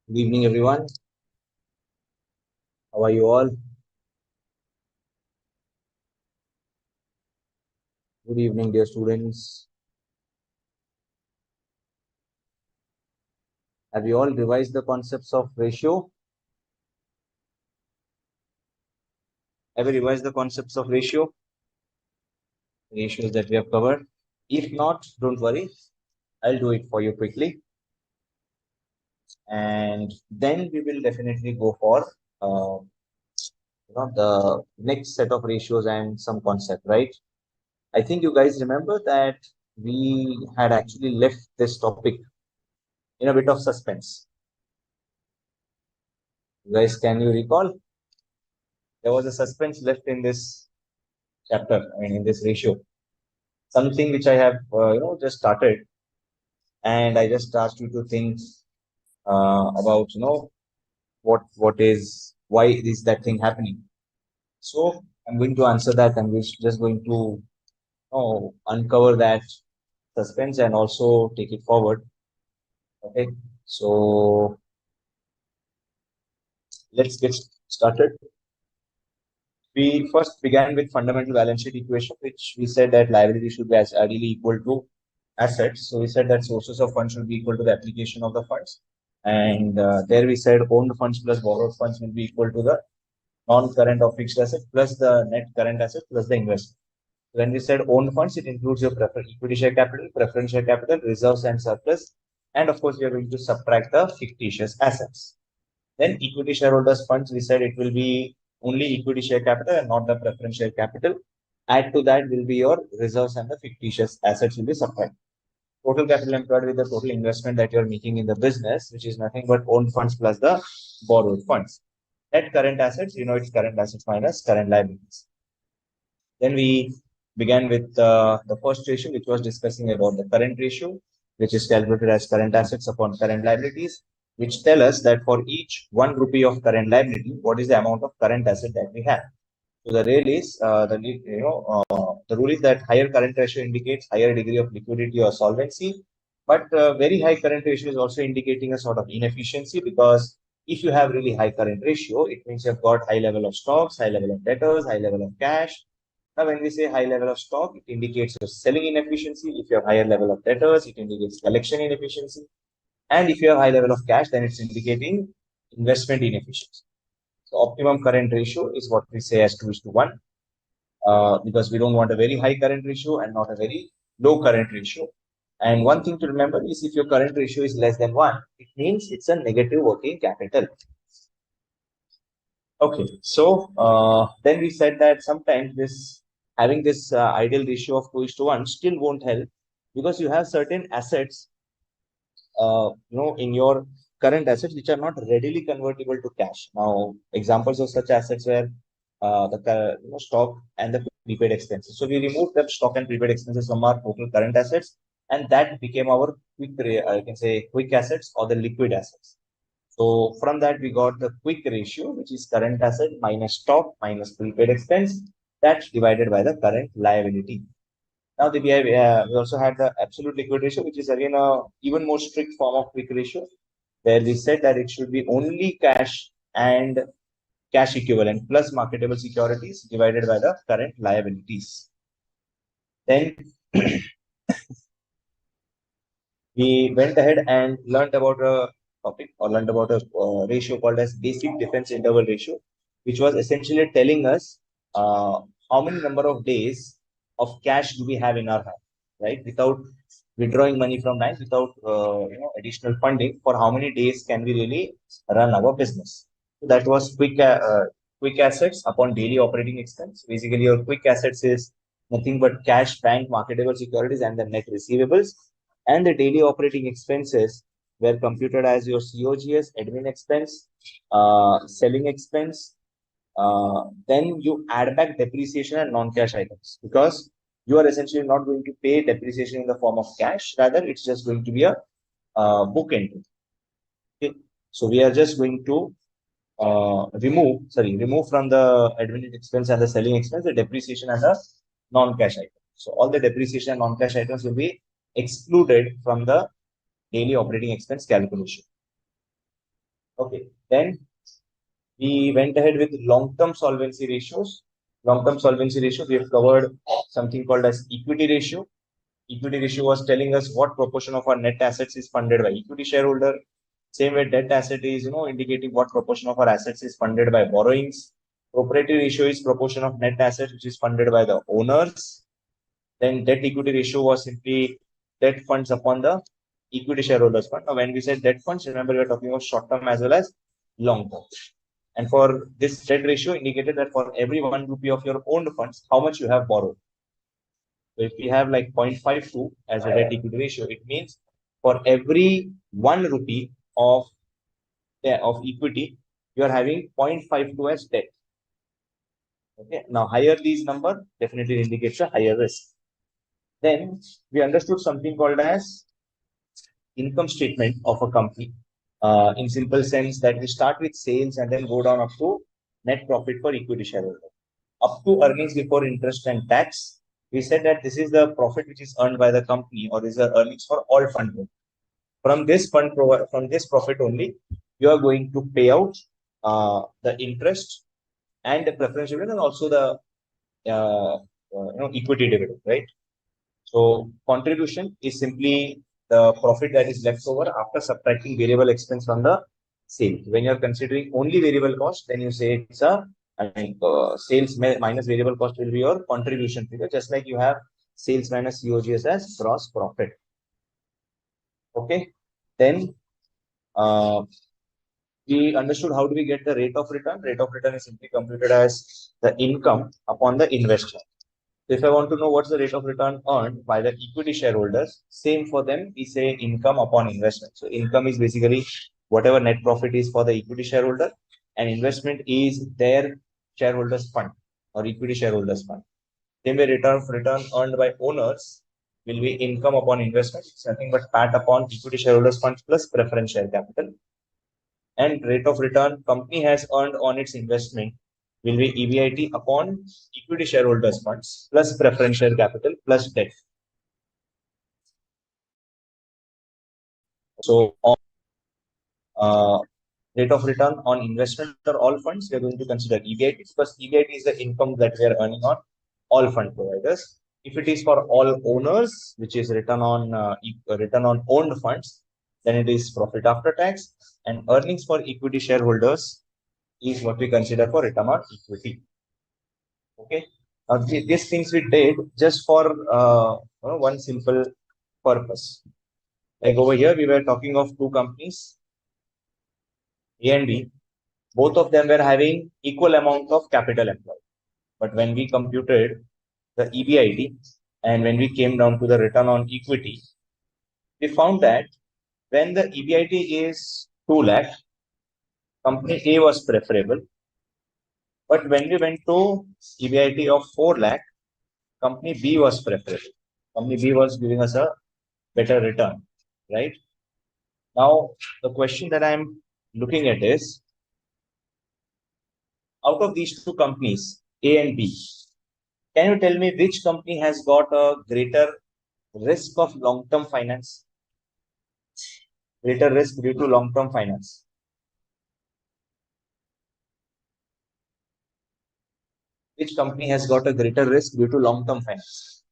Good evening, everyone. How are you all? Good evening, dear students. Have you all revised the concepts of ratio? Have you revised the concepts of ratio? Ratios that we have covered. If not, don't worry. I'll do it for you quickly. And then we will definitely go for the next set of ratios and some concept, right? I think you guys remember that we had actually left this topic in a bit of suspense. You guys, can you recall? There was a suspense left in this chapter, I mean, in this ratio. Something which I have, just started, and I just asked you to think about, why is that thing happening? So I'm going to answer that, and we're just going to, uncover that suspense and also take it forward. Okay, so let's get started. We first began with fundamental balance sheet equation, which we said that liability should be as ideally equal to assets. So we said that sources of funds should be equal to the application of the funds. And there we said owned funds plus borrowed funds will be equal to the non-current or fixed asset plus the net current asset plus the investment. When we said owned funds, it includes your equity share capital, preference share capital, reserves and surplus. And of course, we are going to subtract the fictitious assets. Then equity shareholders funds, we said it will be only equity share capital and not the preference share capital. Add to that will be your reserves and the fictitious assets will be subtracted. Total capital employed with the total investment that you're making in the business, which is nothing but own funds plus the borrowed funds. Net current assets, it's current assets minus current liabilities. Then we began with the first ratio, which was discussing about the current ratio, which is calculated as current assets upon current liabilities, which tell us that for each 1 rupee of current liability, what is the amount of current asset that we have. So the rule is the rule is that higher current ratio indicates higher degree of liquidity or solvency, but very high current ratio is also indicating a sort of inefficiency, because if you have really high current ratio, it means you've got high level of stocks, high level of debtors, high level of cash. Now, when we say high level of stock, it indicates your selling inefficiency. If you have higher level of debtors, it indicates collection inefficiency. And if you have high level of cash, then it's indicating investment inefficiency. So optimum current ratio is what we say as 2 is to 1, because we don't want a very high current ratio and not a very low current ratio. And one thing to remember is if your current ratio is less than 1, it means it's a negative working capital. Okay, so then we said that sometimes this having this ideal ratio of 2 is to 1 still won't help, because you have certain assets, in your current assets which are not readily convertible to cash. Now, examples of such assets were the stock and the prepaid expenses. So we removed the stock and prepaid expenses from our total current assets, and that became our I can say quick assets or the liquid assets. So from that, we got the quick ratio, which is current asset minus stock minus prepaid expense. That's divided by the current liability. Now, we also had the absolute liquid ratio, which is again a even more strict form of quick ratio, where we said that it should be only cash and cash equivalent plus marketable securities divided by the current liabilities. Then we went ahead and learned about a topic, or learned about a ratio called as basic difference interval ratio, which was essentially telling us how many number of days of cash do we have in our hand, right? Without withdrawing money from bank, without additional funding, for how many days can we really run our business? So that was quick assets upon daily operating expense. Basically, your quick assets is nothing but cash, bank, marketable securities, and the net receivables. And the daily operating expenses were computed as your COGS, admin expense, selling expense. Then you add back depreciation and non-cash items, because you are essentially not going to pay depreciation in the form of cash. Rather, it's just going to be a book entry. Okay. So we are just going to remove from the admin expense and the selling expense the depreciation as a non-cash item. So all the depreciation and non-cash items will be excluded from the daily operating expense calculation. Okay. Then we went ahead with long-term solvency ratios. Long-term solvency ratio, we have covered something called as equity ratio. Equity ratio was telling us what proportion of our net assets is funded by equity shareholder. Same way, debt asset is, indicating what proportion of our assets is funded by borrowings. Proprietary ratio is proportion of net assets which is funded by the owners. Then debt equity ratio was simply debt funds upon the equity shareholders fund. Now, when we say debt funds, remember we are talking about short term as well as long term. And for this debt ratio indicated that for every 1 rupee of your owned funds, how much you have borrowed. So if we have like 0.52 as a debt equity ratio, it means for every 1 rupee of equity, you are having 0.52 as debt. Okay. Now, higher these number definitely indicates a higher risk. Then we understood something called as income statement of a company. In simple sense that we start with sales and then go down up to net profit for equity shareholder. Up to earnings before interest and tax, we said that this is the profit which is earned by the company or is the earnings for all fund. From this from this profit only, you are going to pay out the interest and the preference dividend and also the equity dividend, right? So contribution is simply the profit that is left over after subtracting variable expense from the sale. When you are considering only variable cost, then you say it's sales minus variable cost will be your contribution figure, just like you have sales minus COGS as gross profit. Okay. Then uh, we understood how do we get the rate of return. Rate of return is simply computed as the income upon the investment. If I want to know what's the rate of return earned by the equity shareholders, same for them, we say income upon investment. So income is basically whatever net profit is for the equity shareholder, and investment is their shareholders fund or equity shareholders fund. Same way, return earned by owners will be income upon investment. It's nothing but PAT upon equity shareholders funds plus preference share capital. And rate of return company has earned on its investment will be EBIT upon equity shareholders funds plus preference share capital plus debt. So on rate of return on investment or all funds, we are going to consider EBIT because EBIT is the income that we are earning on all fund providers. If it is for all owners, which is return on owned funds, then it is profit after tax, and earnings for equity shareholders is what we consider for return on equity. Okay. These things we did just for one simple purpose. Like over here, we were talking of two companies, A and B. Both of them were having equal amount of capital employed. But when we computed the EBIT and when we came down to the return on equity, we found that when the EBIT is 2 lakh, company A was preferable. But when we went to EBIT of 4 lakh, company B was preferable. Company B was giving us a better return, right? Now, the question that I'm looking at is, out of these two companies, A and B, can you tell me which company has got a greater risk of long-term finance? Greater risk due to long-term finance. Which company has got a greater risk due to long-term finance?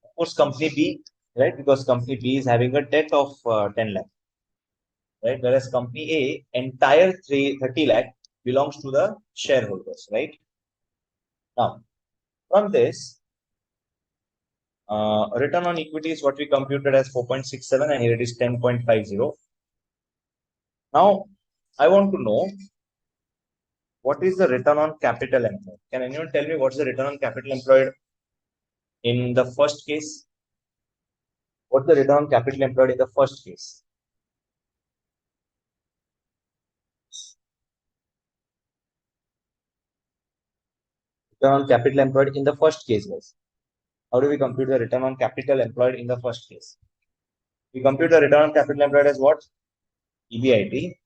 Of course, company B, right? Because company B is having a debt of 10 lakh, right? Whereas company A, entire 30 lakh belongs to the shareholders, right? Now, from this, return on equity is what we computed as 4.67 and here it is 10.50. Now, I want to know what is the return on capital employed. Can anyone tell me what's the return on capital employed in the first case? What's the return on capital employed in the first case? Return on capital employed in the first case, guys. How do we compute the return on capital employed in the first case? We compute the return on capital employed as what? EBIT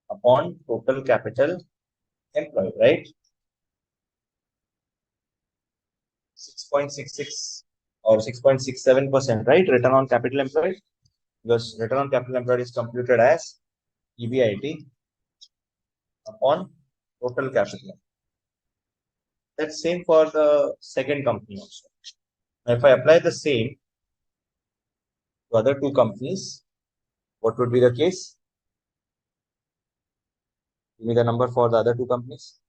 upon total capital employed, right? 6.66 or 6.67%, right? Return on capital employed, because return on capital employed is computed as EBIT upon total capital. That's same for the second company also. Now, if I apply the same to other two companies, what would be the case? Give me the number for the other two companies.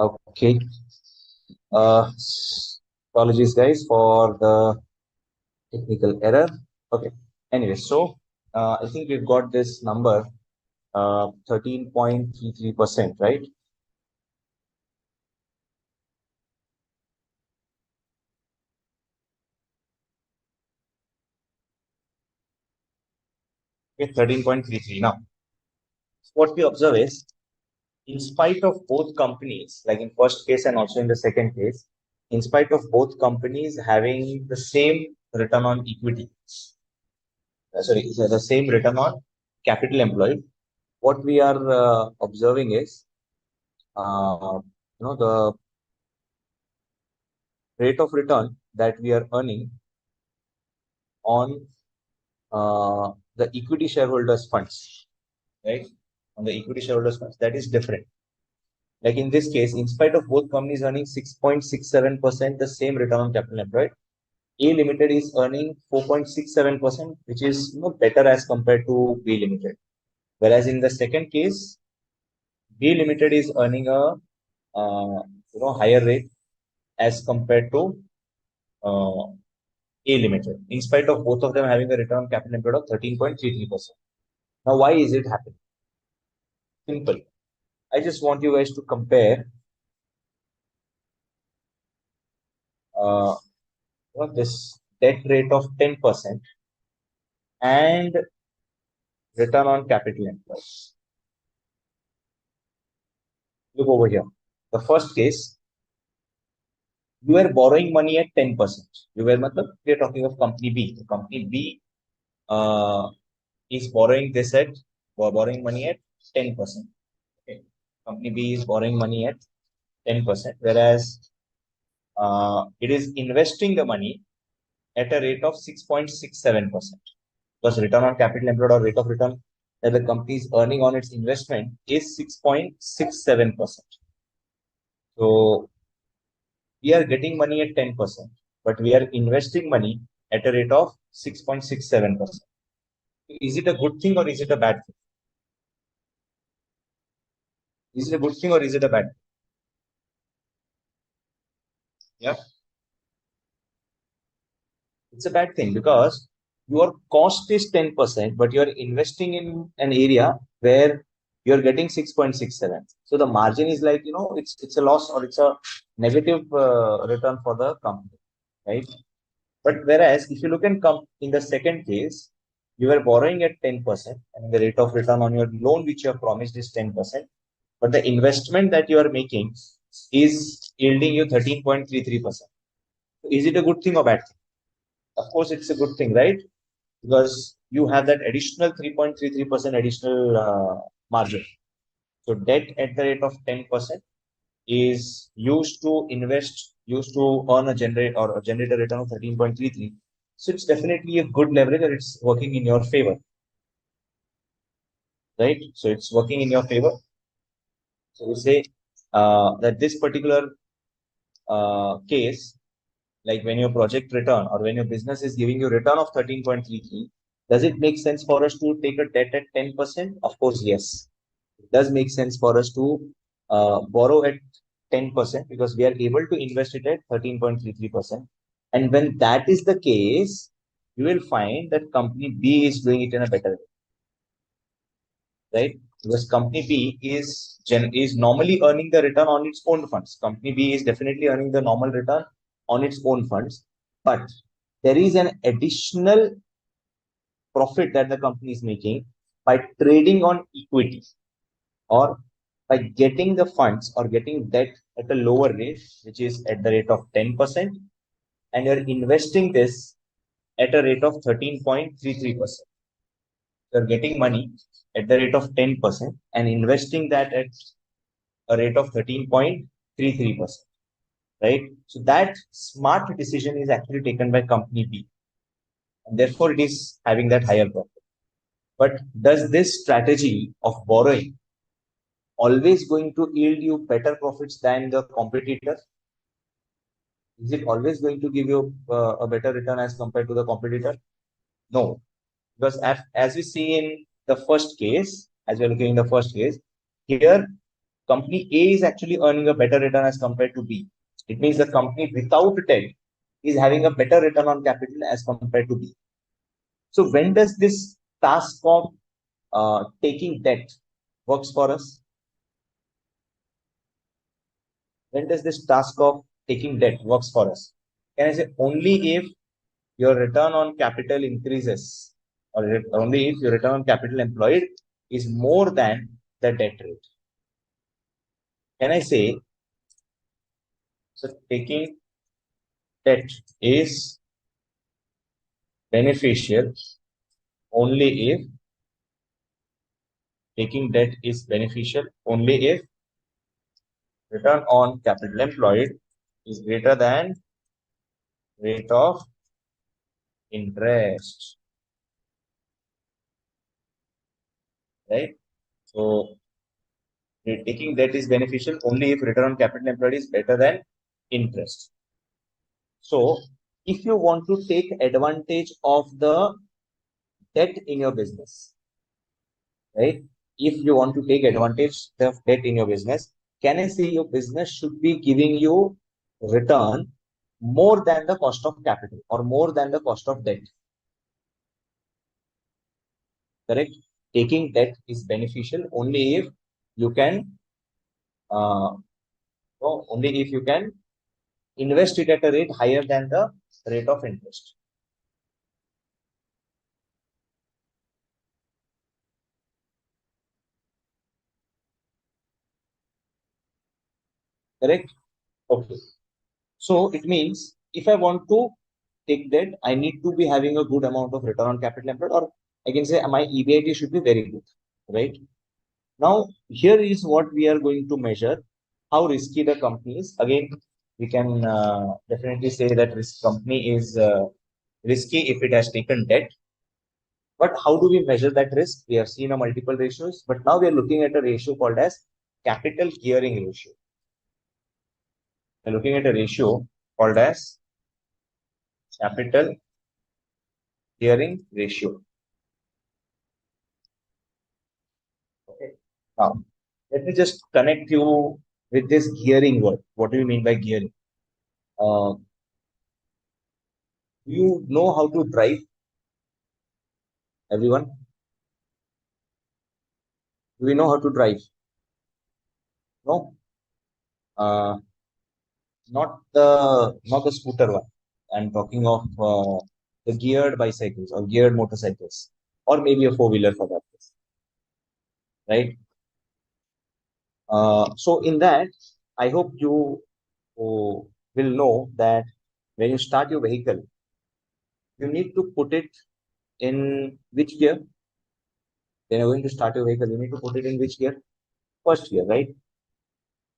Okay. Uh, Apologies, guys, for the technical error. Okay. Anyway, so I think we've got this number, 13.33%, right? Okay, 13.33. Now, what we observe is, in spite of both companies, like in first case and also in the second case, in spite of both companies having the same return on equity, so the same return on capital employed, what we are observing is, the rate of return that we are earning on the equity shareholders funds, right? On the equity shareholders funds, that is different. Like in this case, in spite of both companies earning 6.67%, the same return on capital employed, A Limited is earning 4.67%, which is better as compared to B Limited. Whereas in the second case, B Limited is earning a higher rate as compared to uh, A Limited, in spite of both of them having a return on capital employed of 13.33%. Now, why is it happening? Simple. I just want you guys to compare uh, this debt rate of 10% and return on capital employed. Look over here. The first case, you are borrowing money at 10%. We are talking of company B. The company B is borrowing money at 10%. Okay. Company B is borrowing money at 10%, whereas it is investing the money at a rate of 6.67%. Because return on capital employed or rate of return that the company is earning on its investment is 6.67%. So we are getting money at 10%, but we are investing money at a rate of 6.67%. Is it a good thing or is it a bad thing? Is it a good thing or is it a bad thing? Yeah, it's a bad thing because your cost is 10%, but you're investing in an area where you're getting 6.67. So the margin is like, it's a loss or it's a negative return for the company, right? But whereas if you look in the second case, you were borrowing at 10% and the rate of return on your loan which you have promised is 10%, but the investment that you are making is yielding you 13.33%. Is it a good thing or bad thing? Of course, it's a good thing, right? Because you have that additional 3.33% additional margin. So debt at the rate of 10% is used to earn generate a return of 13.33. So it's definitely a good leverage and it's working in your favor, right? So it's working in your favor. So we say that this particular case, like when your project return or when your business is giving you return of 13.33, does it make sense for us to take a debt at 10%? Of course, yes. It does make sense for us to borrow at 10% because we are able to invest it at 13.33%. And when that is the case, you will find that company B is doing it in a better way, right? Because company B is normally earning the return on its own funds. Company B is definitely earning the normal return on its own funds, but there is an additional profit that the company is making by trading on equity or by getting the funds or getting debt at a lower rate, which is at the rate of 10%, and you're investing this at a rate of 13.33%. You're getting money at the rate of 10% and investing that at a rate of 13.33%, right? So that smart decision is actually taken by company B, and therefore it is having that higher profit. But does this strategy of borrowing always going to yield you better profits than the competitor? Is it always going to give you a better return as compared to the competitor? No, because as we see in the first case, as we're looking in the first case, here company A is actually earning a better return as compared to B. It means the company without debt is having a better return on capital as compared to B. So when does this task of taking debt works for us? When does this task of taking debt works for us? Can I say only if your return on capital increases or only if your return on capital employed is more than the debt rate? Can I say, so taking debt is beneficial only if taking debt is beneficial only if return on capital employed is greater than rate of interest, right? So taking debt is beneficial only if return on capital employed is better than interest. So if you want to take advantage of the debt in your business, right? If you want to take advantage of debt in your business, can I say your business should be giving you return more than the cost of capital or more than the cost of debt, correct? Taking debt is beneficial only if you can, uh, no, only if you can invest it at a rate higher than the rate of interest, correct? Okay. So it means if I want to take debt, I need to be having a good amount of return on capital employed, or I can say my EBIT should be very good, right? Now, here is what we are going to measure how risky the company is. Again, we can definitely say that risk company is risky if it has taken debt. But how do we measure that risk? We have seen a multiple ratios, but now we are looking at a ratio called as capital gearing ratio. We're looking at a ratio called as capital gearing ratio. Okay. Now, let me just connect you with this gearing word. What do you mean by gearing? Do you know how to drive, everyone? Do we know how to drive? No, uh, not the scooter one. I'm talking of the geared bicycles or geared motorcycles, or maybe a four-wheeler for that case, right? So in that, I hope you will know that when you start your vehicle, you need to put it in which gear? When you're going to start your vehicle, you need to put it in which gear? First gear, right?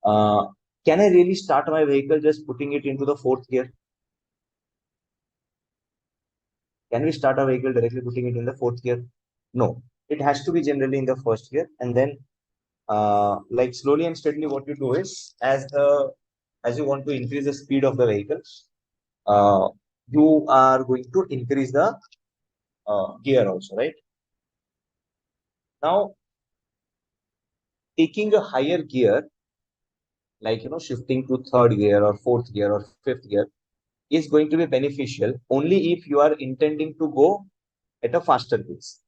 Uh, can I really start my vehicle just putting it into the fourth gear? Can we start a vehicle directly putting it in the fourth gear? No, it has to be generally in the first gear, and then like slowly and steadily, what you do is as you want to increase the speed of the vehicle, uh, you are going to increase the gear also, right? Now, taking a higher gear, like shifting to third gear or fourth gear or fifth gear, is going to be beneficial only if you are intending to go at a faster pace,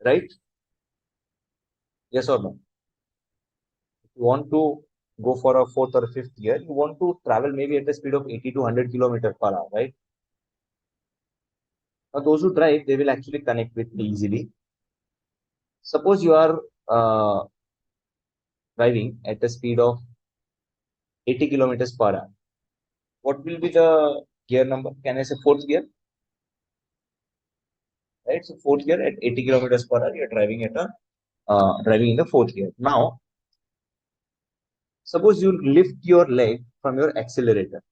right? Yes or no? You want to go for a fourth or fifth gear, you want to travel maybe at the speed of 80 to 100 kilometers per hour, right? Now, those who drive, they will actually connect with me easily. Suppose you are driving at the speed of 80 kilometers per hour. What will be the gear number? Can I say fourth gear? Right? So fourth gear at 80 kilometers per hour, you're driving in the fourth gear. Now, suppose you lift your leg from your accelerator.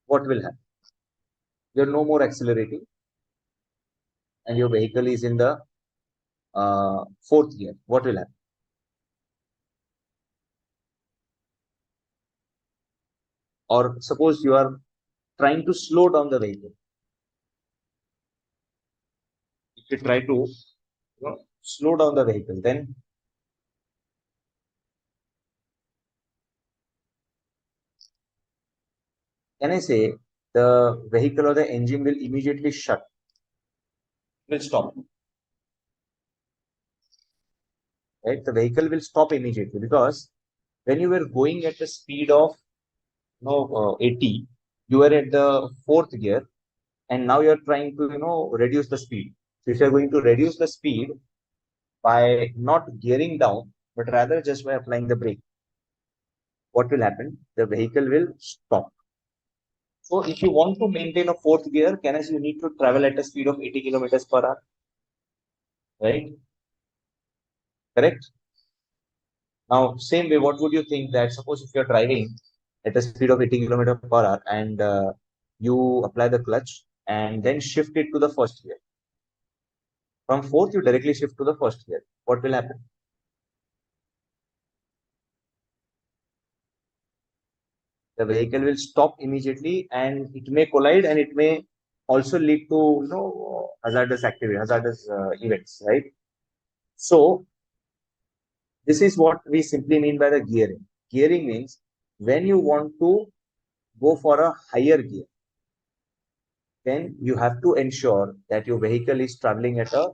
What will happen? You're no more accelerating, and your vehicle is in the fourth gear. What will happen? Or suppose you are trying to slow down the vehicle. If you try to slow down the vehicle, then can I say the vehicle or the engine will immediately shut, will stop, right? The vehicle will stop immediately because when you were going at the speed of 80, you were at the fourth gear, and now you're trying to reduce the speed. So if you're going to reduce the speed by not gearing down, but rather just by applying the brake, what will happen? The vehicle will stop. So if you want to maintain a fourth gear, can I say you need to travel at a speed of 80 kilometers per hour, right? Correct? Now, same way, what would you think that suppose if you're driving at a speed of 80 kilometers per hour and you apply the clutch and then shift it to the first gear. From fourth, you directly shift to the first gear. What will happen? the vehicle will stop immediately and it may collide and it may also lead to hazardous activity, hazardous events, right? So this is what we simply mean by the gearing. Gearing means when you want to go for a higher gear, then you have to ensure that your vehicle is traveling at a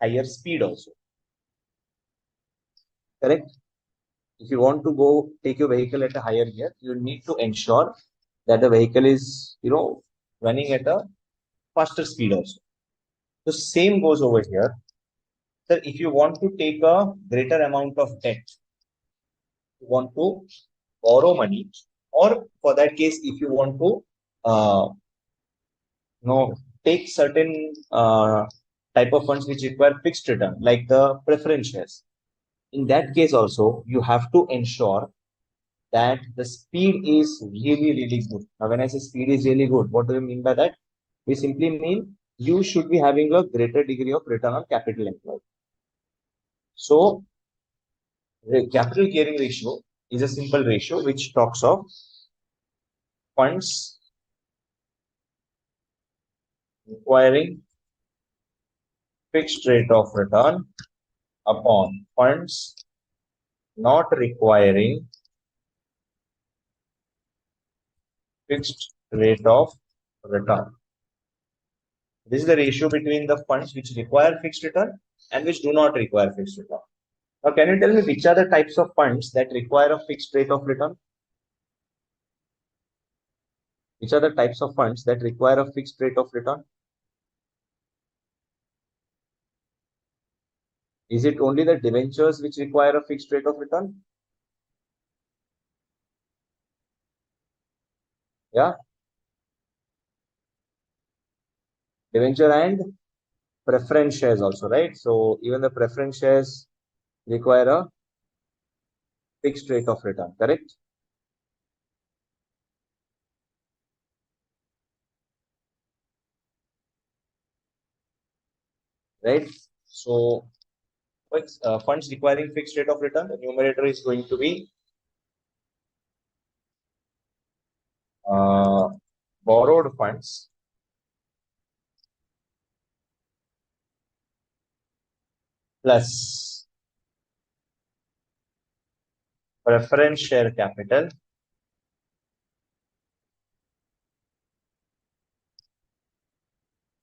higher speed also. Correct? If you want to go take your vehicle at a higher gear, you need to ensure that the vehicle is, running at a faster speed also. The same goes over here. So if you want to take a greater amount of debt, you want to borrow money, or for that case, if you want to, uh, take certain type of funds which require fixed return, like the preference shares. In that case also, you have to ensure that the speed is really, really good. Now, when I say speed is really good, what do you mean by that? We simply mean you should be having a greater degree of return on capital employed. So, the capital gearing ratio is a simple ratio which talks of funds requiring fixed rate of return upon funds not requiring fixed rate of return. This is the ratio between the funds which require fixed return and which do not require fixed return. Now, can you tell me which are the types of funds that require a fixed rate of return? Which are the types of funds that require a fixed rate of return? Is it only the debentures which require a fixed rate of return? Yeah, debenture and preference shares also, right? So even the preference shares require a fixed rate of return, correct? Right? So funds requiring fixed rate of return, the numerator is going to be uh, borrowed funds plus preference share capital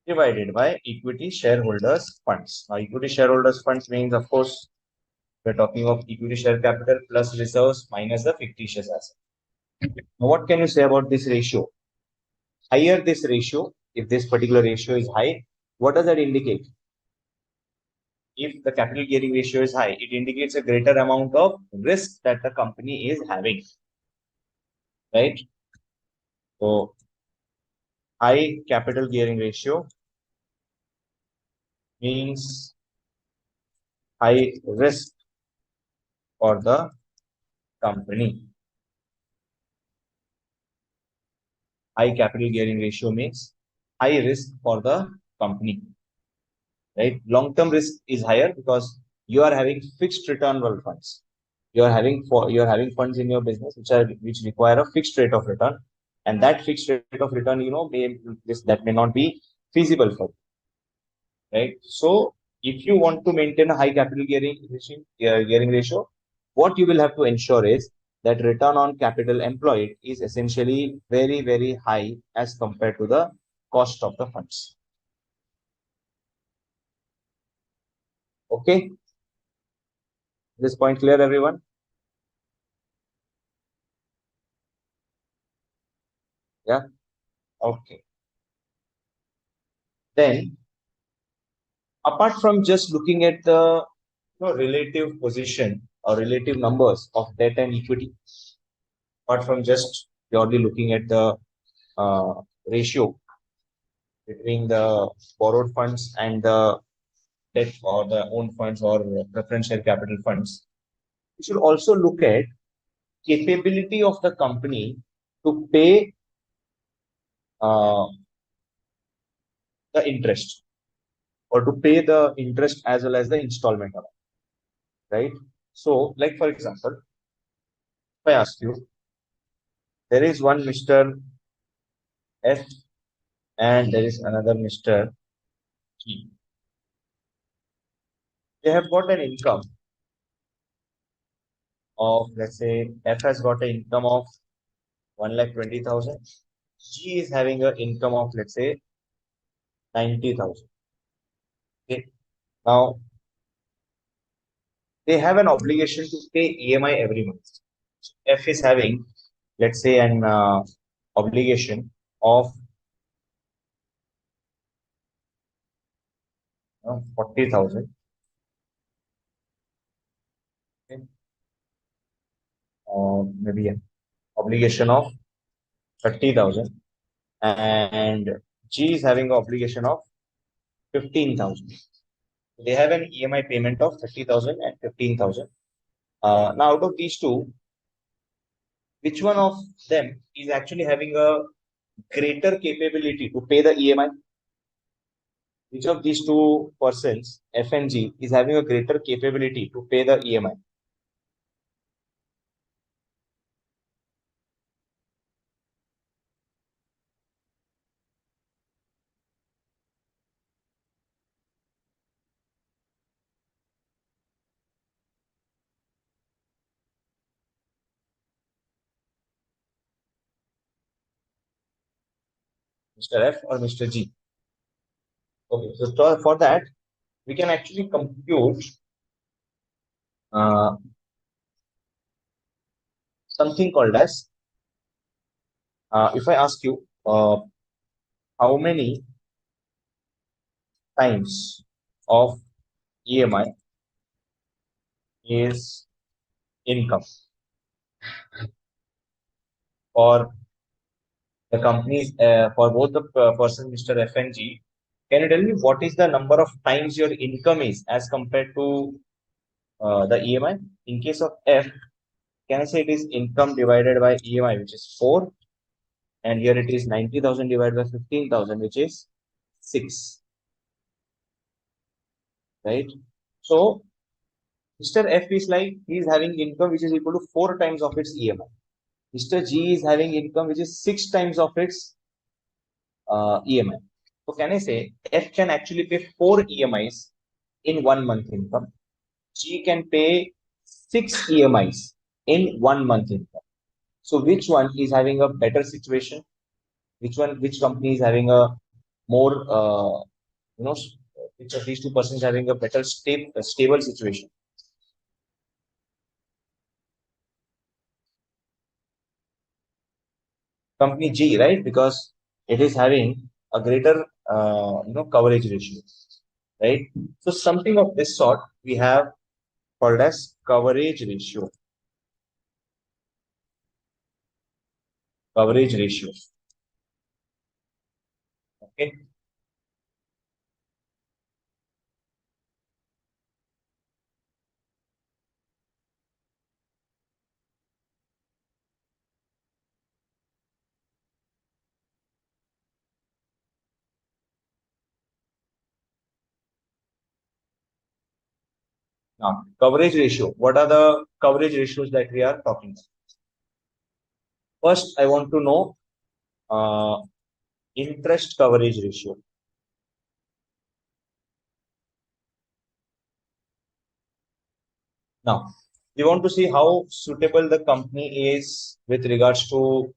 divided by equity shareholders funds. Now, equity shareholders funds means, of course, we're talking of equity share capital plus reserves minus the fictitious asset. Now, what can you say about this ratio? Higher this ratio, if this particular ratio is high, what does that indicate? If the capital gearing ratio is high, it indicates a greater amount of risk that the company is having, right? So, high capital gearing ratio means high risk for the company. High capital gearing ratio means high risk for the company, right? Long-term risk is higher because you are having fixed returnable funds. You are having funds in your business which require a fixed rate of return, and that fixed rate of return, that may not be feasible for you, right? So if you want to maintain a high capital gearing ratio, what you will have to ensure is that return on capital employed is essentially very, very high as compared to the cost of the funds. Okay, this point clear, everyone? Yeah. Okay. Then, apart from just looking at the relative position or relative numbers of debt and equity, apart from just purely looking at the uh, ratio between the borrowed funds and the debt or the own funds or preferential capital funds, we should also look at capability of the company to pay uh, the interest or to pay the interest as well as the installment amount, right? So, like for example, if I ask you, There is one Mr. F and there is another Mr. G. They have got an income of, let's say, F has got an income of 1,20,000. G is having an income of, let's say, 90,000. Okay. Now, they have an obligation to pay EMI every month. F is having, let's say, an obligation of 40,000. Okay. Maybe an obligation of 30,000. And G is having an obligation of 15,000. They have an EMI payment of 30,000 and 15,000. Now, out of these two, which one of them is actually having a greater capability to pay the EMI? Which of these two persons, F and G, is having a greater capability to pay the EMI? Mr. F or Mr. G? Okay, so for that, we can actually compute uh, something called as, if I ask you, how many times of EMI is income for the companies, for both the person, Mr. F and G, can you tell me what is the number of times your income is as compared to the EMI? In case of F, can I say it is income divided by EMI, which is 4, and here it is 90,000 divided by 15,000, which is 6, right? So Mr. F is like he is having income which is equal to 4 times of its EMI. Mr. G is having income which is 6 times of its EMI. So can I say F can actually pay 4 EMIs in 1 month income. G can pay 6 EMIs in 1 month income. So which one is having a better situation? Which company is having a more, you know, which of these two persons having a better stable situation? Company G, right? Because it is having a greater, coverage ratio, right? So something of this sort we have called as coverage ratio. Coverage ratio. Okay. Now, coverage ratio. What are the coverage ratios that we are talking about? First, I want to know interest coverage ratio. Now, we want to see how suitable the company is with regards to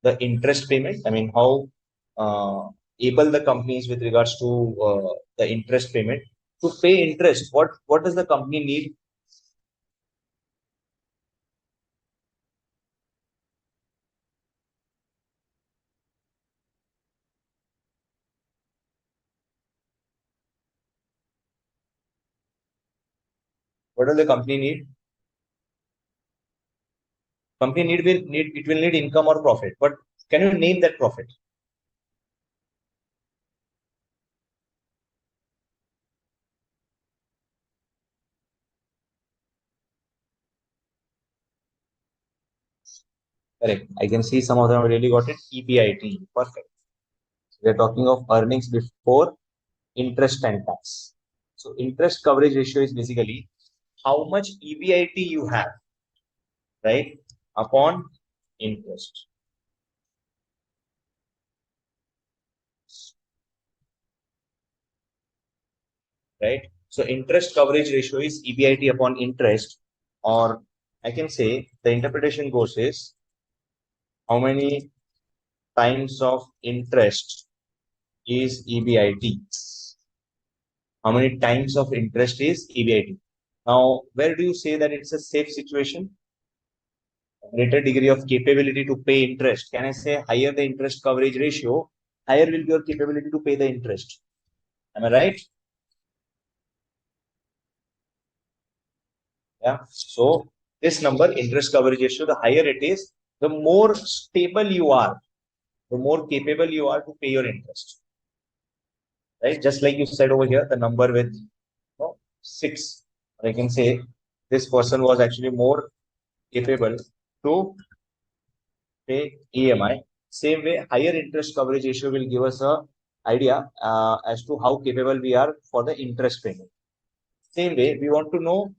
the interest payment. I mean, how able the company is with regards to the interest payment. To pay interest, what does the company need? What does the company need? Company need it will need income or profit. But can you name that profit? Correct. I can see some of them really got it. EBIT. Perfect. We are talking of earnings before interest and tax. So interest coverage ratio is basically how much EBIT you have, right, upon interest. right? So interest coverage ratio is EBIT upon interest, or I can say the interpretation goes is how many times of interest is EBIT? How many times of interest is EBIT? Now, where do you say that it's a safe situation? Greater degree of capability to pay interest. Can I say higher the interest coverage ratio, higher will be your capability to pay the interest? Am I right? Yeah. So this number, interest coverage ratio, the higher it is, the more stable you are, the more capable you are to pay your interest. Right? Just like you said over here, the number with 6, I can say this person was actually more capable to pay EMI. Same way, higher interest coverage ratio will give us a idea as to how capable we are for the interest payment. Same way, we want to know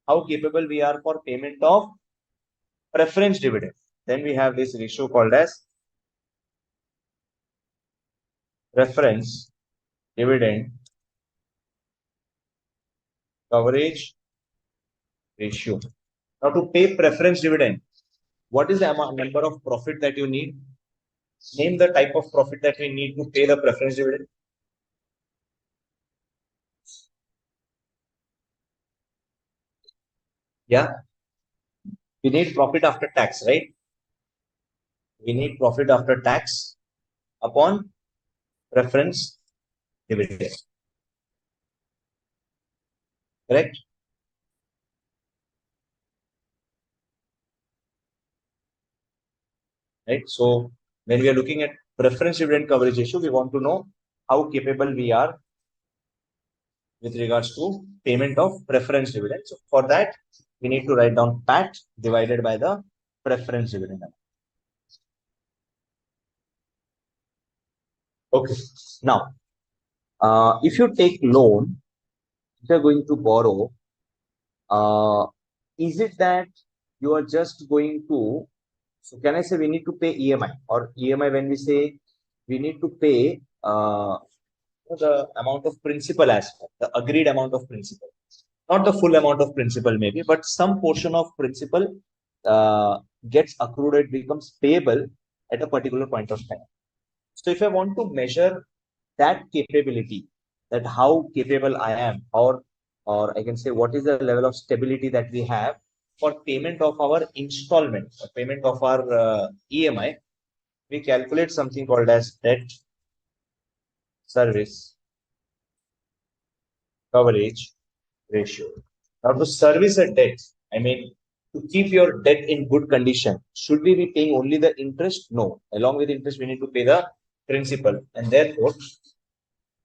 how capable we are for payment of preference dividend. Then we have this ratio called as preference dividend coverage ratio. Now, to pay preference dividend, what is the number of profit that you need? Name the type of profit that we need to pay the preference dividend. Yeah, we need profit after tax, right? We need profit after tax upon preference dividend. Correct? Right. So when we are looking at preference dividend coverage ratio, we want to know how capable we are with regards to payment of preference dividend. So for that, we need to write down PAT divided by the preference dividend. Okay. Now, if you take loan, if you're going to borrow, uh, is it that you are just going to, so can I say we need to pay EMI, or EMI when we say we need to pay the amount of principal as well, the agreed amount of principal, not the full amount of principal maybe, but some portion of principal gets accrued, it becomes payable at a particular point of time. So if I want to measure that capability, that how capable I am, or I can say what is the level of stability that we have for payment of our installment, or payment of our EMI, we calculate something called as debt service coverage ratio. Now, to service a debt, I mean, to keep your debt in good condition, should we be paying only the interest? No. Along with interest, we need to pay the principal. And therefore,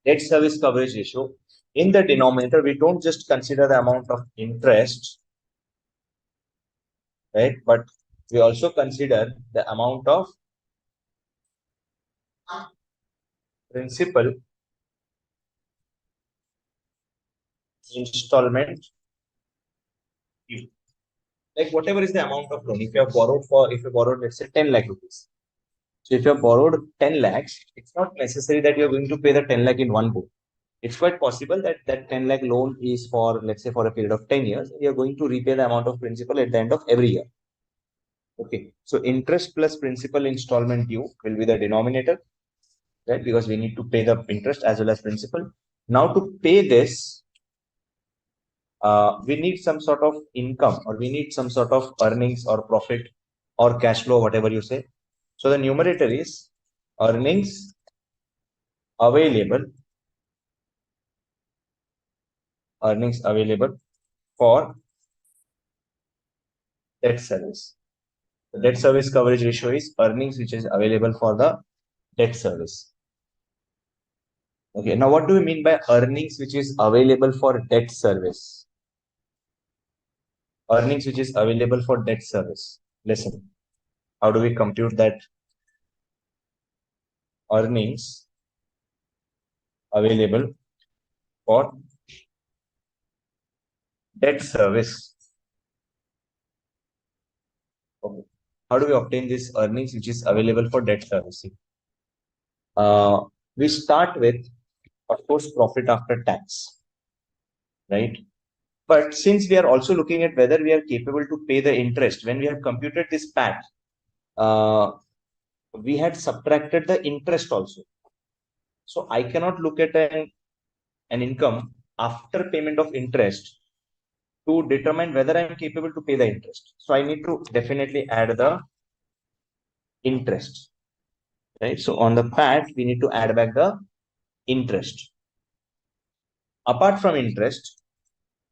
debt service coverage ratio, in the denominator, we don't just consider the amount of interest, right? But we also consider the amount of principal installment due. Like whatever is the amount of loan. If you borrowed, let's say 10 lakh rupees. So if you have borrowed 10 lakhs, it's not necessary that you're going to pay the 10 lakh in one go. It's quite possible that that 10 lakh loan is for, let's say, for a period of 10 years. You're going to repay the amount of principal at the end of every year. Okay. So interest plus principal installment due will be the denominator, right? Because we need to pay the interest as well as principal. Now to pay this, we need some sort of income, or we need some sort of earnings or profit or cash flow, whatever you say. So the numerator is earnings available, earnings available for debt service. The debt service coverage ratio is earnings which is available for the debt service. Okay, now what do we mean by earnings which is available for debt service? Earnings which is available for debt service. Listen, how do we compute that earnings available for debt service? Okay. How do we obtain this earnings which is available for debt servicing? We start with of course, profit after tax, right? But since we are also looking at whether we are capable to pay the interest, when we have computed this PAT, we had subtracted the interest also. So I cannot look at an income after payment of interest to determine whether I am capable to pay the interest. So I need to definitely add the interest, right? So on the PAT, we need to add back the interest. Apart from interest,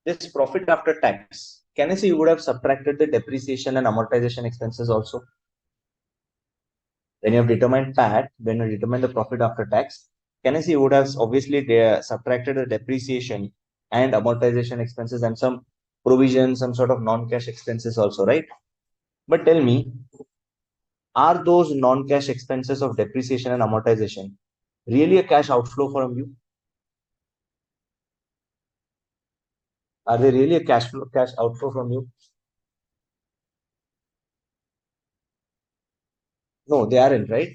this profit after tax, can I say you would have subtracted the depreciation and amortization expenses also? When you have determined PAT, when you determine the profit after tax, can I say you would have obviously subtracted the depreciation and amortization expenses and some provision, some sort of non-cash expenses also, right? But tell me, are those non-cash expenses of depreciation and amortization really a cash outflow from you? Are they really a cash outflow from you? No, they aren't, right?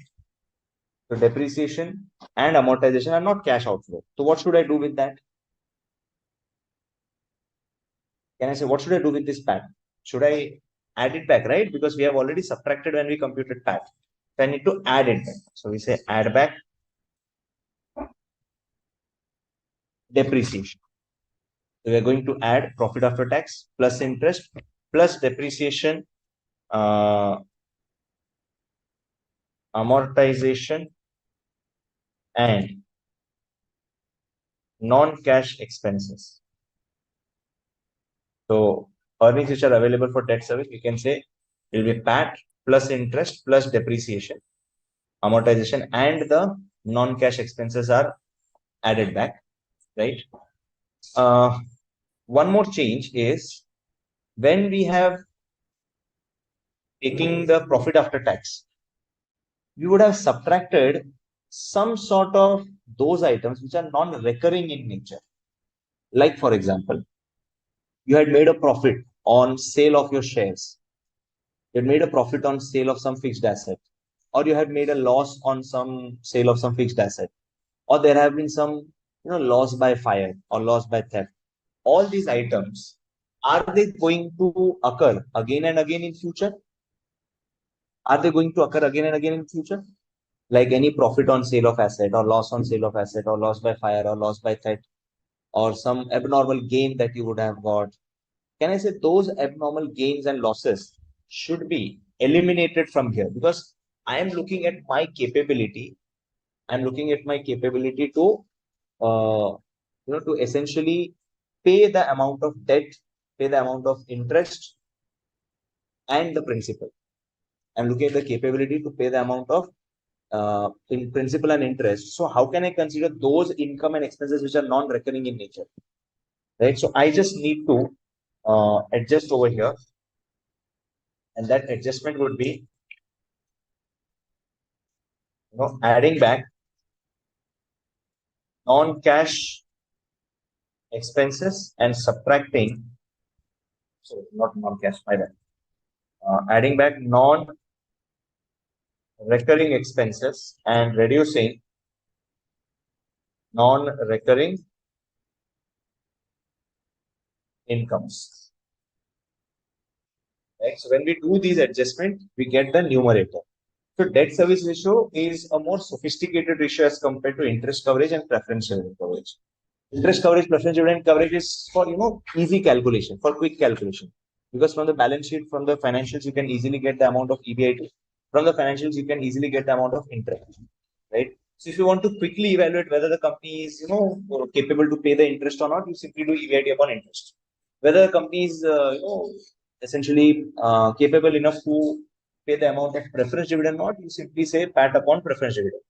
So depreciation and amortization are not cash outflow. So what should I do with that? Can I say what should I do with this PAT? Should I add it back, right? Because we have already subtracted when we computed PAT. So I need to add it back. So we say add back depreciation. So we are going to add profit after tax plus interest plus depreciation, amortization, and non-cash expenses. So earnings which are available for debt service, we can say will be PAT plus interest plus depreciation, amortization, and the non-cash expenses are added back, right? One more change is when we have taking the profit after tax, we would have subtracted some sort of those items which are non-recurring in nature. Like, for example, you had made a profit on sale of your shares. You had made a profit on sale of some fixed asset, or you had made a loss on some sale of some fixed asset, or there have been some, loss by fire or loss by theft. All these items, are they going to occur again and again in future? Are they going to occur again and again in future? Like any profit on sale of asset or loss on sale of asset or loss by fire or loss by theft or some abnormal gain that you would have got. Can I say those abnormal gains and losses should be eliminated from here? Because I am looking at my capability. I'm looking at my capability to, to essentially pay the amount of debt, pay the amount of interest and the principal. I'm looking at the capability to pay the amount of in principal and interest. So how can I consider those income and expenses which are non-recurring in nature, right? So I just need to adjust over here, and that adjustment would be, adding back non-cash expenses and subtracting, so not non-cash, my bad, adding back non-recurring expenses and reducing non-recurring incomes. Right? So when we do these adjustments, we get the numerator. So debt service ratio is a more sophisticated ratio as compared to interest coverage and preference dividend coverage. Interest coverage, preference dividend coverage is for easy calculation, for quick calculation. Because from the balance sheet, from the financials, you can easily get the amount of EBIT. From the financials, you can easily get the amount of interest, right? So if you want to quickly evaluate whether the company is capable to pay the interest or not, you simply do EBIT upon interest. Whether the company is essentially capable enough to pay the amount of preference dividend or not, you simply say PAT upon preference dividend.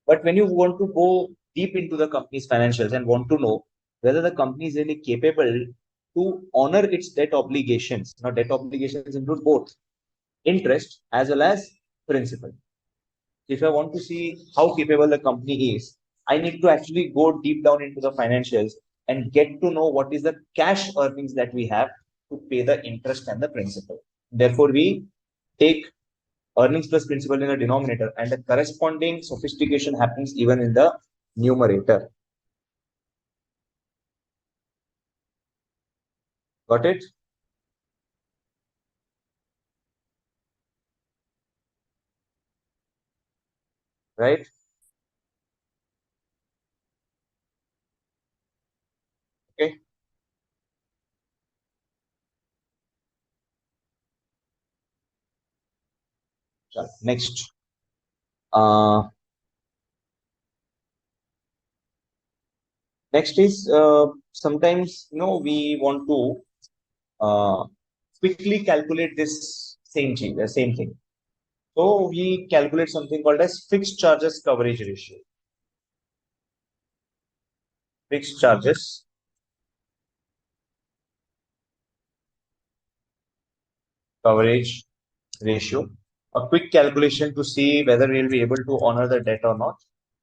But when you want to go deep into the company's financials and want to know whether the company is really capable to honor its debt obligations. Now, debt obligations include both interest as well as principal. If I want to see how capable the company is, I need to actually go deep down into the financials and get to know what is the cash earnings that we have to pay the interest and the principal. Therefore, we take earnings plus principal in the denominator, and the corresponding sophistication happens even in the numerator. Got it? Right? Okay. Next. Uh, Next is sometimes we want to quickly calculate this same thing, the same thing. So we calculate something called as fixed charges coverage ratio. Fixed charges coverage ratio. A quick calculation to see whether we'll be able to honor the debt or not.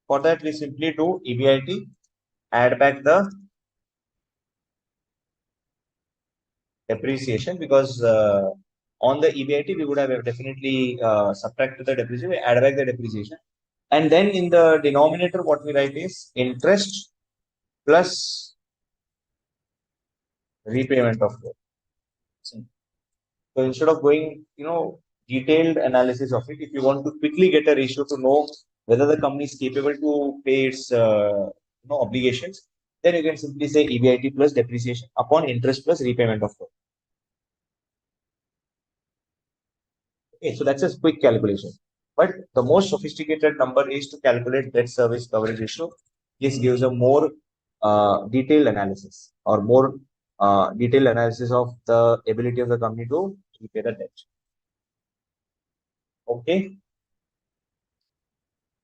For that, we simply do EBIT, add back the depreciation because on the EBIT we would have definitely subtracted the depreciation, add back the depreciation, and then in the denominator what we write is interest plus repayment of loan. So instead of going, detailed analysis of it, if you want to quickly get a ratio to know whether the company is capable to pay its, obligations, then you can simply say EBIT plus depreciation upon interest plus repayment of loan. Okay, so that's a quick calculation. But the most sophisticated number is to calculate debt service coverage ratio. This gives a more detailed analysis or more detailed analysis of the ability of the company to repay the debt. Okay.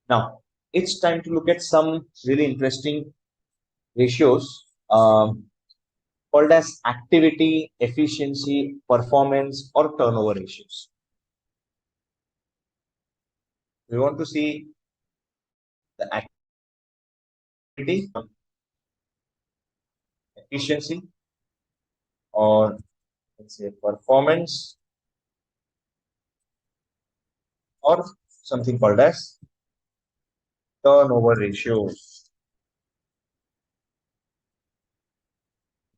Now, it's time to look at some really interesting ratios called as activity, efficiency, performance, or turnover ratios. We want to see the activity, efficiency, or let's say performance, or something called as turnover ratios.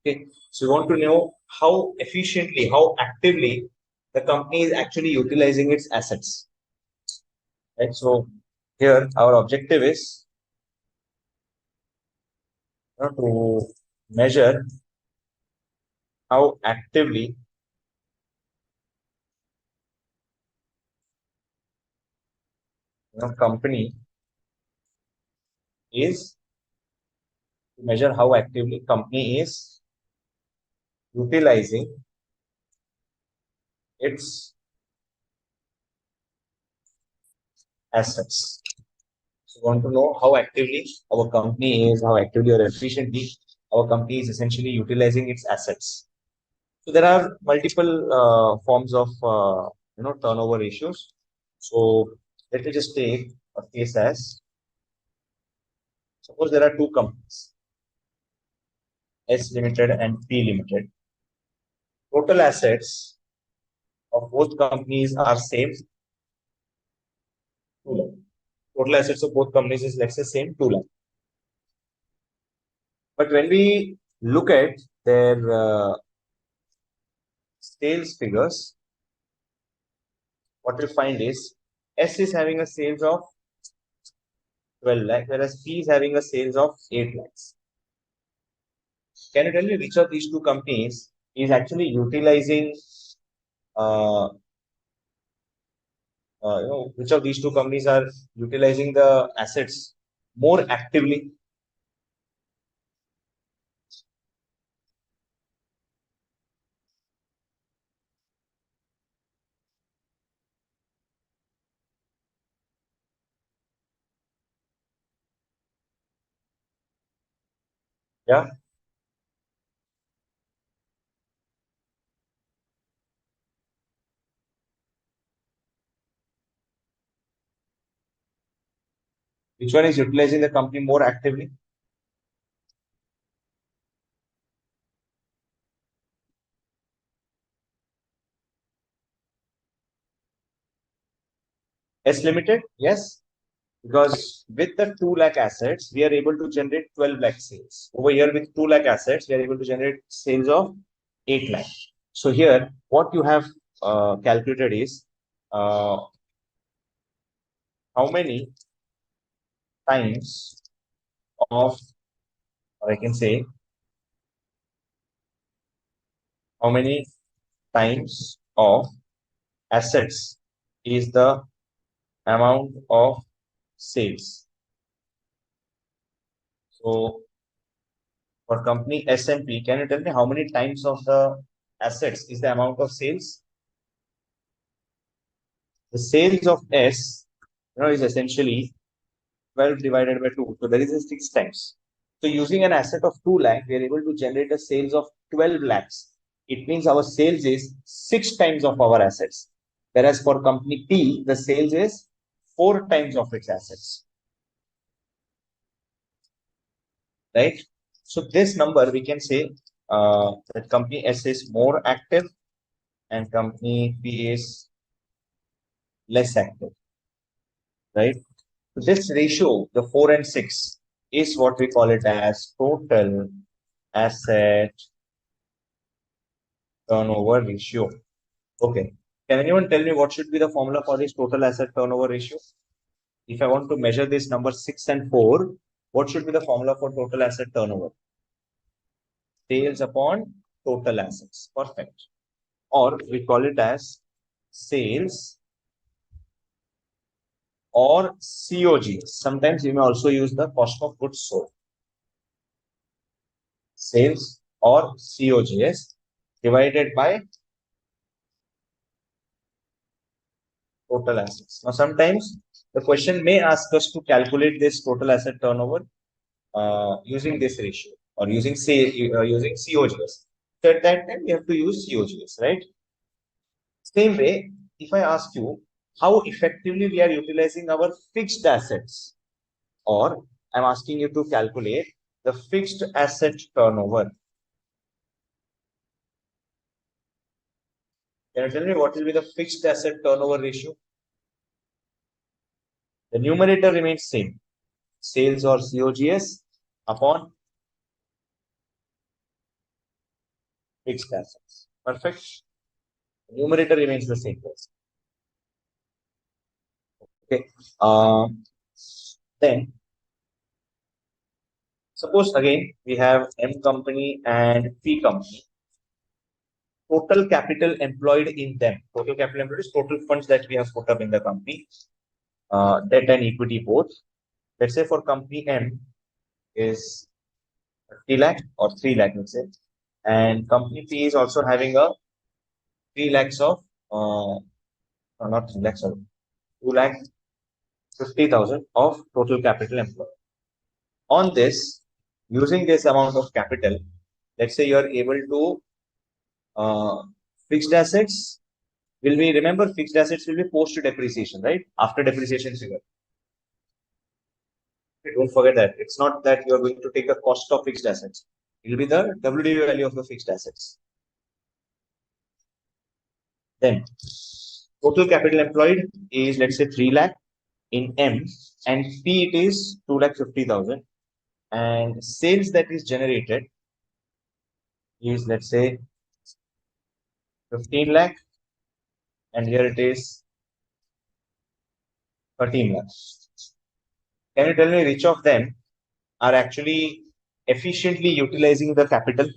Okay, so we want to know how efficiently, how actively the company is actually utilizing its assets. Right. So here our objective is to measure how actively company is to measure how actively company is utilizing its assets. So we want to know how actively our company is, how actively or efficiently our company is essentially utilizing its assets. So there are multiple forms of turnover ratios. So let me just take a case as suppose there are two companies, S Limited and P Limited. Total assets of both companies are same, 2 lakh. Total assets of both companies is, let's say, same, 2 lakh. But when we look at their sales figures, what we find is S is having a sales of 12 lakh, whereas P is having a sales of 8 lakhs. Can you tell me which of these two companies is actually utilizing, uh, which of these two companies are utilizing the assets more actively? Yeah. Which one is utilizing the company more actively? S Limited? Yes. Because with the 2 lakh assets, we are able to generate 12 lakh sales. Over here with 2 lakh assets, we are able to generate sales of 8 lakh. So here, what you have calculated is uh, how many times of, or I can say, how many times of assets is the amount of sales. So for company S&P, can you tell me how many times of the assets is the amount of sales? The sales of S, is essentially 12 divided by 2. So there is a 6 times. So using an asset of 2 lakh, we are able to generate a sales of 12 lakhs. It means our sales is 6 times of our assets. Whereas for company P, the sales is 4 times of its assets. Right? So this number, we can say that company S is more active and company P is less active. Right? So this ratio, the 4 and 6, is what we call it as total asset turnover ratio. Okay. Can anyone tell me what should be the formula for this total asset turnover ratio? If I want to measure this number 6 and 4, what should be the formula for total asset turnover? Sales upon total assets. Perfect. Or we call it as sales or COGS. Sometimes you may also use the cost of goods sold. Sales or COGS divided by total assets. Now, sometimes the question may ask us to calculate this total asset turnover using this ratio or using using COGS. So at that time, we have to use COGS, right? Same way, if I ask you how effectively we are utilizing our fixed assets, or I'm asking you to calculate the fixed asset turnover. Can you tell me what will be the fixed asset turnover ratio? The numerator remains same. Sales or COGS upon fixed assets. Perfect. The numerator remains the same. Okay. Then suppose again we have M company and P company. Total capital employed in them. Total capital employed is total funds that we have put up in the company. Debt and equity both. Let's say for company M is 3 lakh or 3 lakh, let's say. And company P is also having a 3 lakhs of, no, not 3 lakhs, sorry, 2 lakh 50,000 of total capital employed. On this, using this amount of capital, let's say you are able to fixed assets will be, remember, fixed assets will be post depreciation, right? After depreciation figure. Okay, don't forget that. It's not that you are going to take the cost of fixed assets. It will be the WDV value of the fixed assets. Then total capital employed is, let's say, 3 lakh in M, and P it is 2 lakh 50,000, and sales that is generated is, let's say, 15 lakh, and here it is 13 lakhs. Can you tell me which of them are actually efficiently utilizing the capital?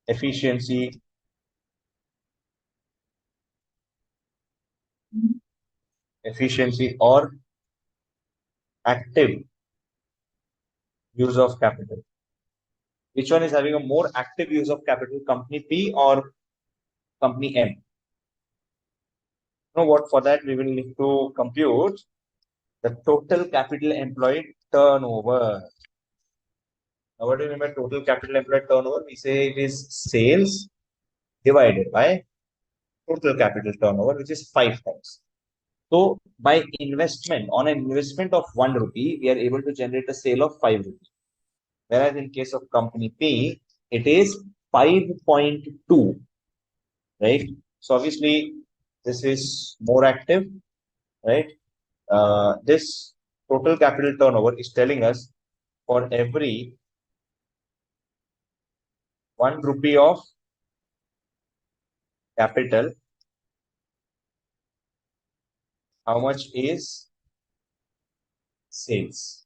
Efficiency, efficiency or active use of capital. Which one is having a more active use of capital, company P or company M? You know what? For that, we will need to compute the total capital employed turnover. Now, what do you mean by total capital employed turnover? We say it is sales divided by total capital turnover, which is 5 times. So, by investment, on an investment of 1 rupee, we are able to generate a sale of 5 rupees. Whereas in case of company P, it is 5.2, right? So obviously, this is more active, right? This total capital turnover is telling us for every 1 rupee of capital, how much is sales?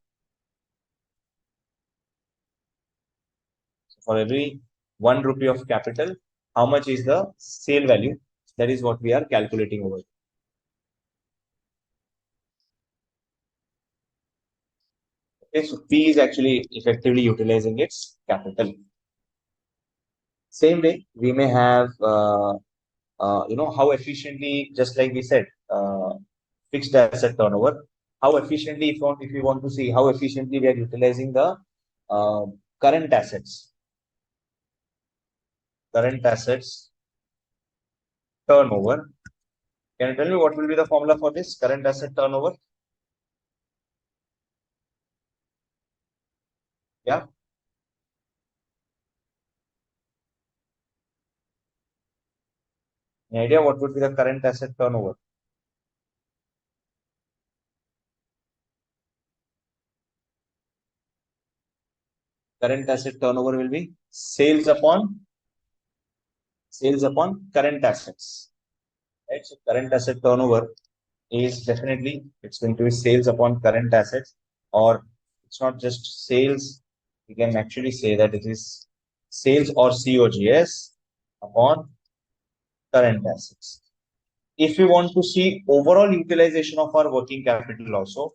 So for every 1 rupee of capital, how much is the sale value? That is what we are calculating over. Okay, so P is actually effectively utilizing its capital. Same way, we may have, how efficiently, just like we said, fixed asset turnover, how efficiently, if we want to see how efficiently we are utilizing the uh, current assets, turnover. Can you tell me what will be the formula for this current asset turnover? Yeah. Any idea what would be the current asset turnover? Current asset turnover will be sales upon current assets. Right. So current asset turnover is definitely it's going to be sales upon current assets, or it's not just sales. We can actually say that it is sales or COGS upon current assets. If we want to see overall utilization of our working capital also,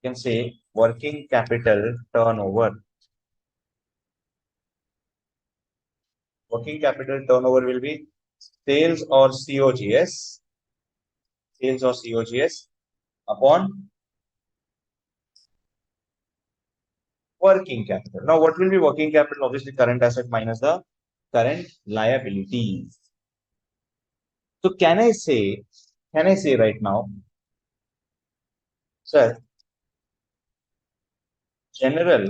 you can say working capital turnover. Working capital turnover will be sales or COGS, upon working capital. Now, what will be working capital? Obviously, current asset minus the current liabilities. So, can I say right now, sir, general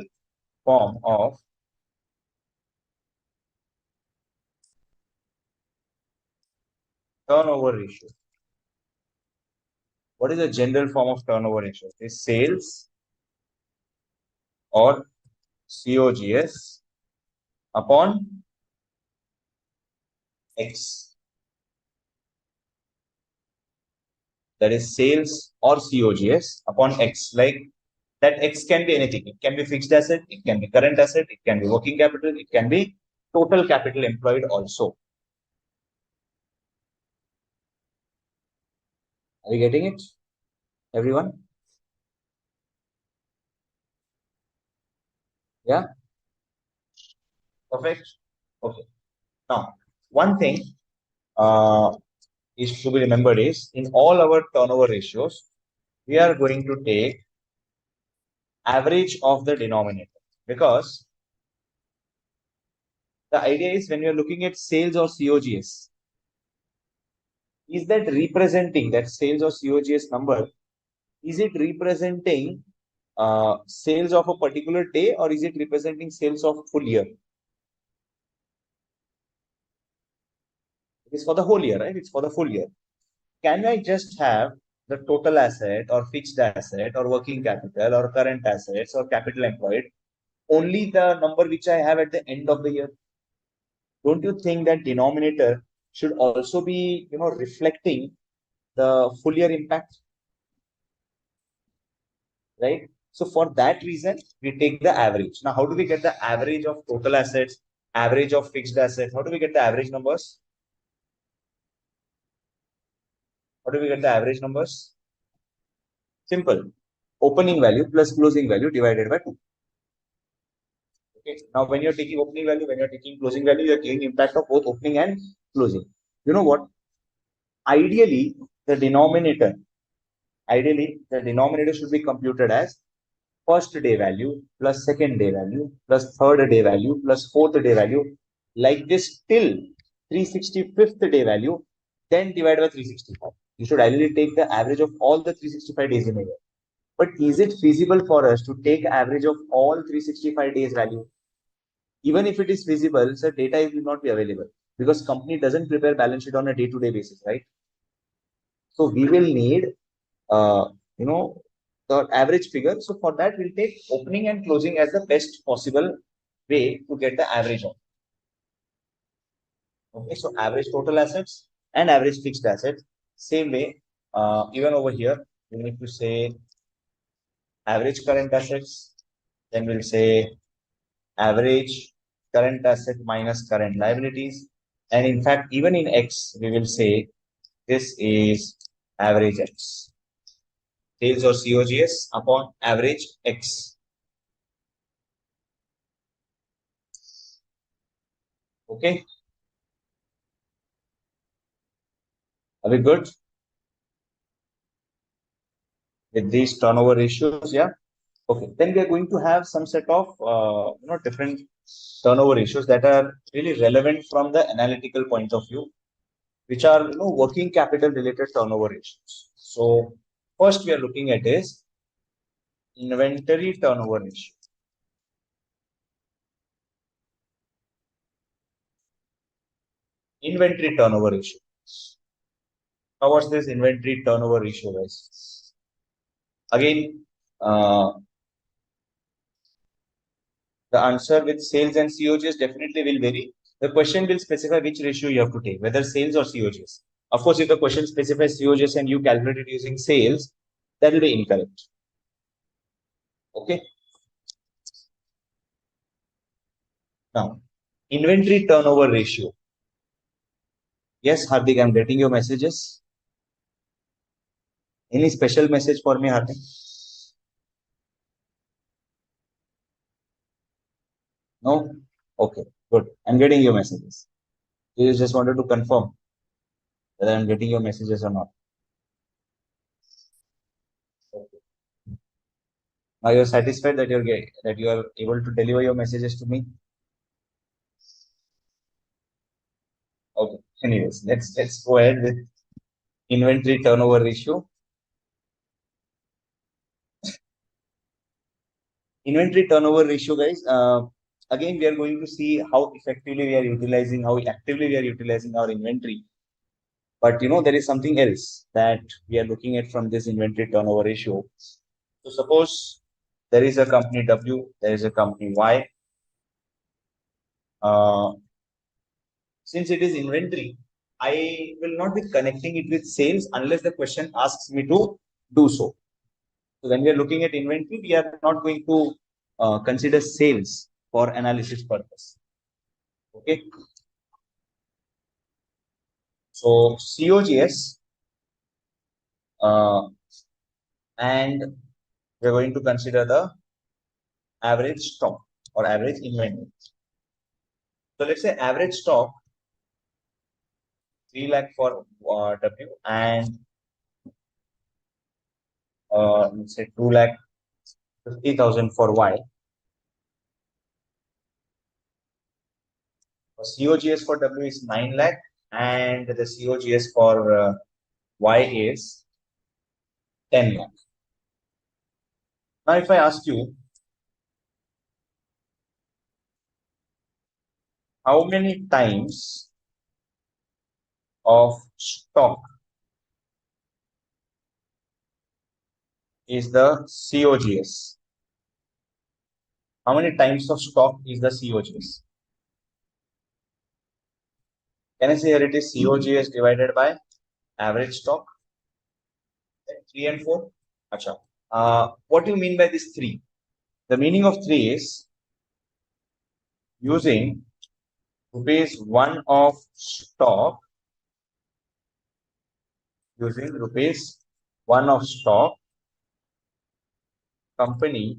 form of turnover ratio. What is the general form of turnover ratio? Is sales or COGS upon X. That is sales or COGS upon X. Like that X can be anything. It can be fixed asset, it can be current asset, it can be working capital, it can be total capital employed also. Are you getting it, everyone? Yeah, perfect. Okay. Now, one thing uh, is to be remembered is in all our turnover ratios, we are going to take average of the denominator, because the idea is when you're looking at sales or COGS, is that representing that sales or COGS number? Is it representing sales of a particular day, or is it representing sales of full year? It is for the whole year, right? It's for the full year. Can I just have the total asset or fixed asset or working capital or current assets or capital employed, only the number which I have at the end of the year? Don't you think that denominator should also be, reflecting the full year impact, right? So for that reason, we take the average. Now, how do we get the average of total assets, average of fixed assets? How do we get the average numbers? How do we get the average numbers? Simple. Opening value plus closing value divided by 2. Okay. Now, when you're taking opening value, when you're taking closing value, you're taking impact of both opening and closing. You know what? Ideally, the denominator, should be computed as first day value plus second day value plus third day value plus fourth day value, like this till 365th day value, then divide by 365. You should ideally take the average of all the 365 days in a year. But is it feasible for us to take average of all 365 days value? Even if it is feasible, sir, data will not be available, because company doesn't prepare balance sheet on a day-to-day basis, right? So we will need, uh, you know, the average figure. So for that, we'll take opening and closing as the best possible way to get the average of. Okay, so average total assets and average fixed assets. Same way, even over here, we need to say average current assets. Then we'll say average current asset minus current liabilities. And in fact, even in X, we will say this is average X. Sales or COGS upon average X. Okay, are we good with these turnover ratios? Yeah. Okay, then we are going to have some set of different turnover ratios that are really relevant from the analytical point of view, which are working capital related turnover ratios. So first we are looking at is inventory turnover ratio. Inventory turnover ratio. How was this inventory turnover ratio, guys? Again, the answer with sales and COGS definitely will vary. The question will specify which ratio you have to take, whether sales or COGS. Of course, if the question specifies COGS and you calculate it using sales, that will be incorrect. Okay. Now, inventory turnover ratio. Yes, Hardik, I'm getting your messages. Any special message for me, Hardik? No? Okay, good. I'm getting your messages. You just wanted to confirm whether I'm getting your messages or not. Okay. Now you're satisfied that that you are able to deliver your messages to me. Okay. Anyways, let's go ahead with inventory turnover ratio. Inventory turnover ratio, guys. Again, we are going to see how effectively we are utilizing, how actively we are utilizing our inventory. But there is something else that we are looking at from this inventory turnover ratio. So suppose there is a company W, there is a company Y. Since it is inventory, I will not be connecting it with sales unless the question asks me to do so. So when we are looking at inventory, we are not going to consider sales for analysis purpose. Okay. So COGS and we're going to consider the average stock or average inventory. So let's say average stock 3 lakh for W and let's say 2 lakh 50,000 for Y. COGS for W is 9 lakh and the COGS for Y is 10 lakh. Now, if I ask you, how many times of stock is the COGS? How many times of stock is the COGS? Can I say here it is COGS divided by average stock? 3 and 4? Acha. What do you mean by this 3? The meaning of 3 is using rupees 1 of stock, using rupees 1 of stock, company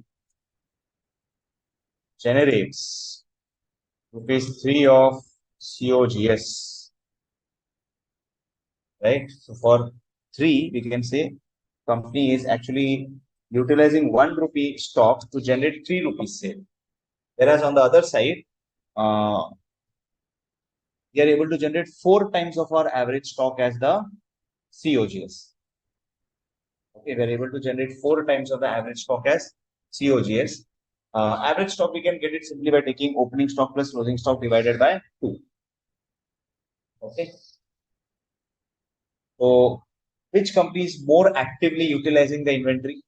generates rupees 3 of COGS, right? So for 3, we can say company is actually utilizing 1 rupee stock to generate 3 rupees sale. Whereas on the other side, we are able to generate 4 times of our average stock as the COGS. Okay, we are able to generate 4 times of the average stock as COGS. Average stock, we can get it simply by taking opening stock plus closing stock divided by 2. Okay. So, which company is more actively utilizing the inventory?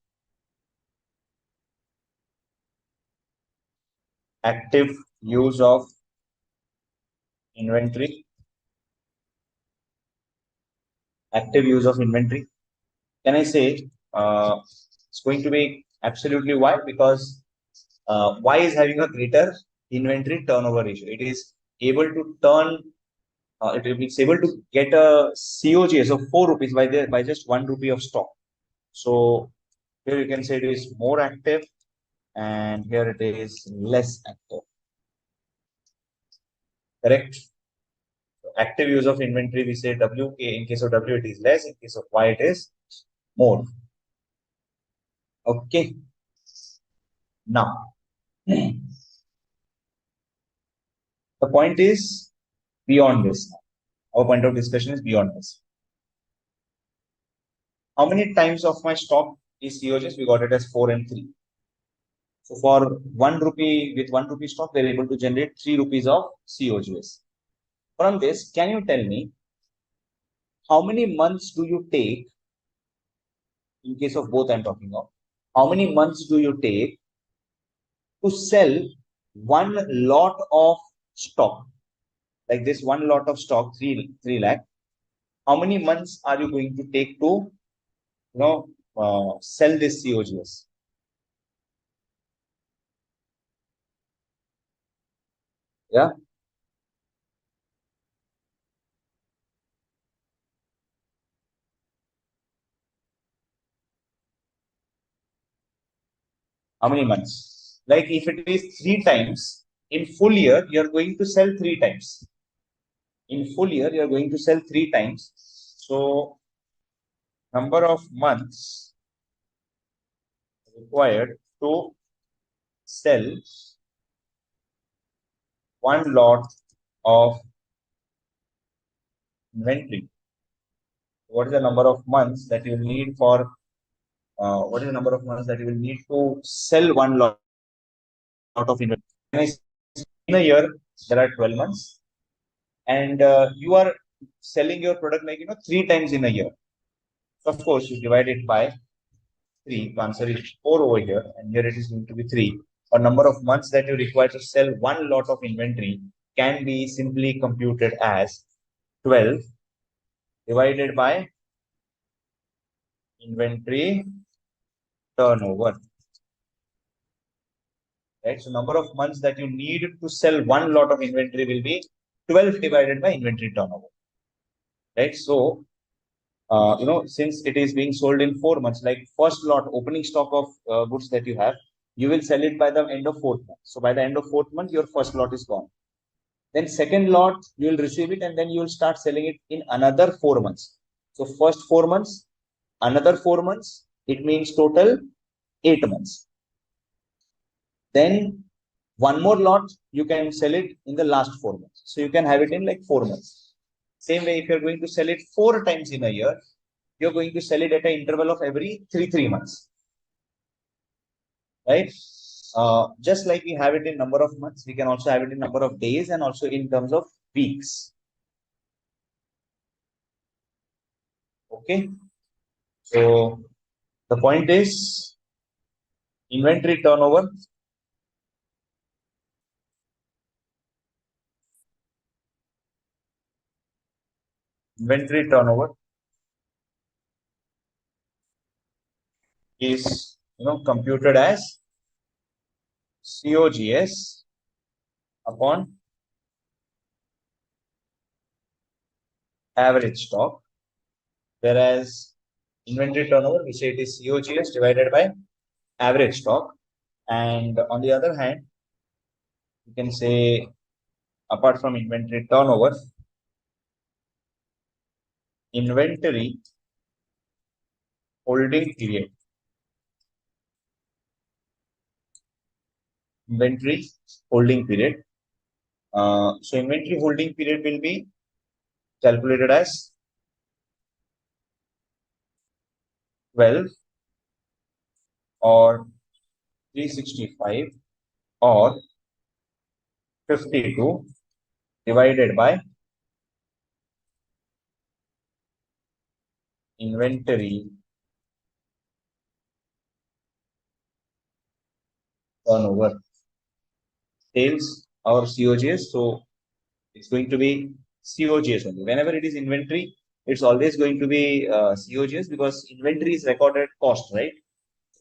Active use of inventory. active use of inventory. Can I say it's going to be absolutely Y, because Y is having a greater inventory turnover ratio. It is able to turn, it's able to get a COGS of 4 rupees by just 1 rupee of stock. So here you can say it is more active, and here it is less active. Correct? So active use of inventory, we say W. In case of W, it is less. In case of Y, it is more. Okay. Now, the point is beyond this. Our point of discussion is beyond this. How many times of my stock is COGS? We got it as 4 and 3. So for 1 rupee, with 1 rupee stock, we're able to generate 3 rupees of COGS. From this, can you tell me how many months do you take, in case of both I'm talking of, how many months do you take to sell one lot of stock? Like this one lot of stock, 3 lakh. How many months are you going to take to, sell this COGS? Yeah. How many months? Like if it is 3 times, in full year, you're going to sell 3 times. In full year, you're going to sell 3 times. So number of months required to sell one lot of inventory. What is the number of months that you need for, what is the number of months that you will need to sell one lot of inventory? In a year, there are 12 months, and you are selling your product like 3 times in a year. So of course, you divide it by 3. The answer is 4 over here, and here it is going to be 3. Or number of months that you require to sell one lot of inventory can be simply computed as 12 divided by inventory turnover. Right? So number of months that you need to sell one lot of inventory will be 12 divided by inventory turnover. Right? So, since it is being sold in 4 months, like first lot opening stock of goods that you have, you will sell it by the end of 4th month. So by the end of 4th month, your first lot is gone. Then second lot, you will receive it, and then you will start selling it in another 4 months. So first 4 months, another 4 months, it means total 8 months. Then one more lot, you can sell it in the last 4 months. So you can have it in like 4 months. Same way, if you're going to sell it 4 times in a year, you're going to sell it at an interval of every 3 months. Right? Just like we have it in number of months, we can also have it in number of days and also in terms of weeks. Okay. So the point is inventory turnover. Inventory turnover is computed as COGS upon average stock, whereas inventory turnover, we say it is COGS divided by average stock. And on the other hand, you can say apart from inventory turnover, inventory holding period. Inventory holding period. So inventory holding period will be calculated as 12 or 365 or 52 divided by inventory turnover. Sales or COGS. So it's going to be COGS only. Whenever it is inventory, it's always going to be COGS because inventory is recorded cost, right?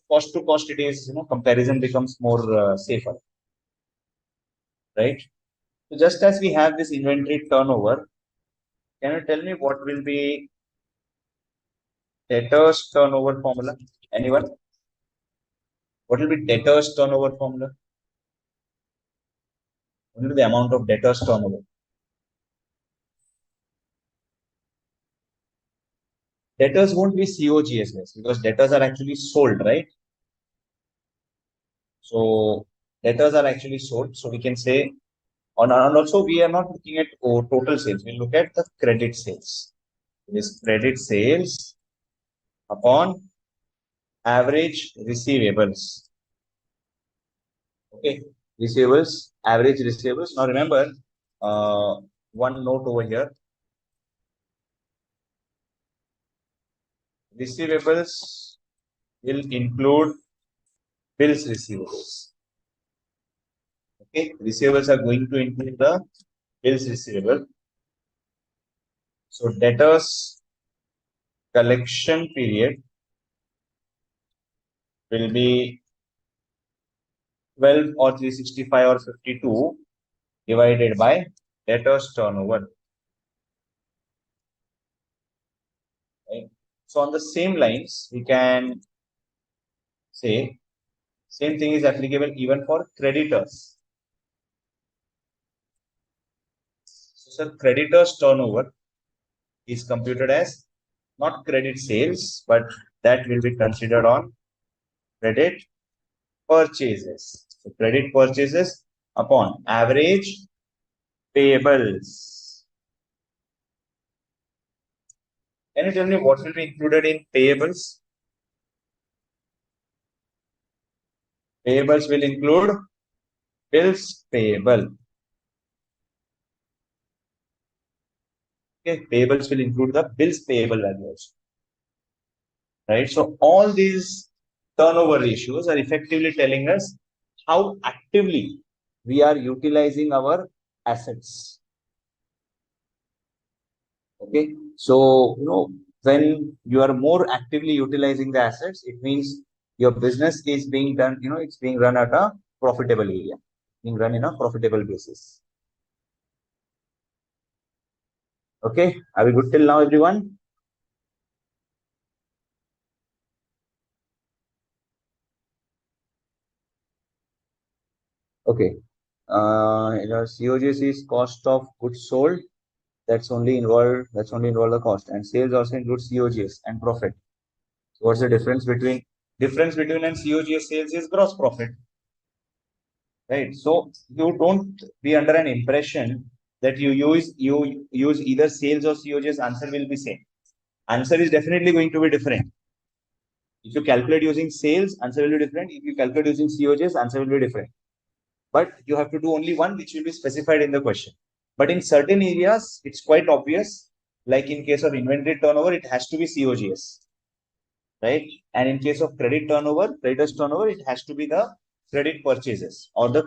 Cost to cost, it is, comparison becomes more safer, right? So just as we have this inventory turnover, can you tell me what will be debtors turnover formula? Anyone? What will be debtors turnover formula? What will be the amount of debtors turnover? Debtors won't be COGS less because debtors are actually sold, right? So debtors are actually sold. So we can say and also we are not looking at total sales. We look at the credit sales. This credit sales upon average receivables. Okay, receivables, average receivables. Now remember, one note over here. Receivables will include bills receivables. Okay, receivables are going to include the bills receivable. So debtors collection period will be 12 or 365 or 52 divided by debtors turnover. Right? So on the same lines, we can say same thing is applicable even for creditors. So sir, creditors turnover is computed as not credit sales, but that will be considered on credit purchases. So credit purchases upon average payables. Can you tell me what will be included in payables? Payables will include bills payable. Okay, payables will include the bills payable values. Right. So all these turnover ratios are effectively telling us how actively we are utilizing our assets. Okay. So, when you are more actively utilizing the assets, it means your business is being done, it's being run at a profitable area, being run in a profitable basis. Okay. Are we good till now, everyone? Okay. COGS is cost of goods sold. That's only involve the cost, and sales also includes COGS and profit. So what's the difference between and COGS sales is gross profit, right? So you don't be under an impression that you use either sales or COGS. Answer will be same. Answer is definitely going to be different. If you calculate using sales, answer will be different. If you calculate using COGS, answer will be different. But you have to do only one, which will be specified in the question. But in certain areas, it's quite obvious. Like in case of inventory turnover, it has to be COGS, right? And in case of creditors turnover, it has to be the credit purchases or you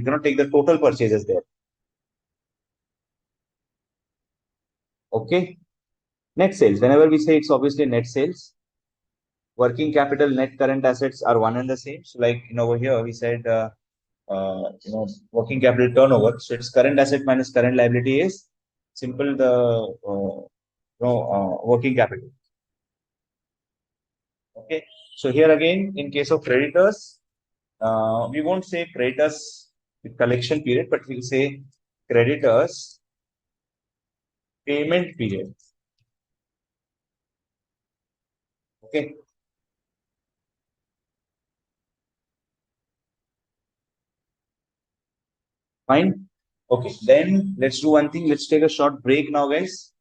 cannot take the total purchases there. Okay. Net sales. Whenever we say it's obviously net sales, working capital, net current assets are one and the same. So like over here we said working capital turnover. So it's current asset minus current liability is simple the working capital. Okay. So here again, in case of creditors, we won't say creditors collection period, but we'll say creditors payment period. Okay. Fine. Okay. Then let's do one thing. Let's take a short break now, guys.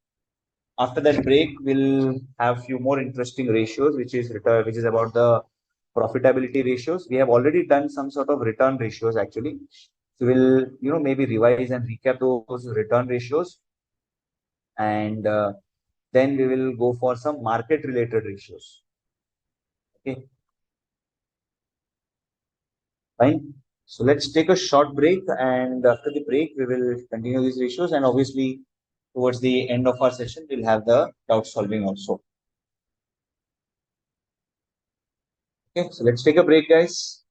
After that break, we'll have few more interesting ratios, which is about the profitability ratios. We have already done some sort of return ratios actually. So we'll maybe revise and recap those return ratios, and then we will go for some market related ratios. Okay, fine. So let's take a short break, and after the break, we will continue these ratios, and obviously towards the end of our session, we'll have the doubt solving also. Okay, so let's take a break, guys.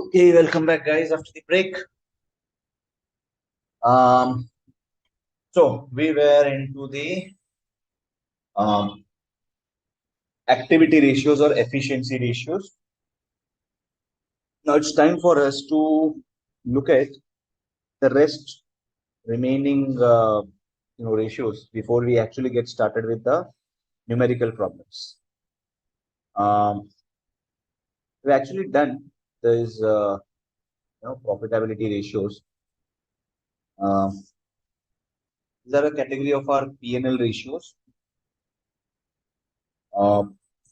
Okay, welcome back, guys, after the break. So we were into the activity ratios or efficiency ratios. Now it's time for us to look at the rest remaining ratios before we actually get started with the numerical problems. We've actually done these profitability ratios. These are a category of our P&L ratios.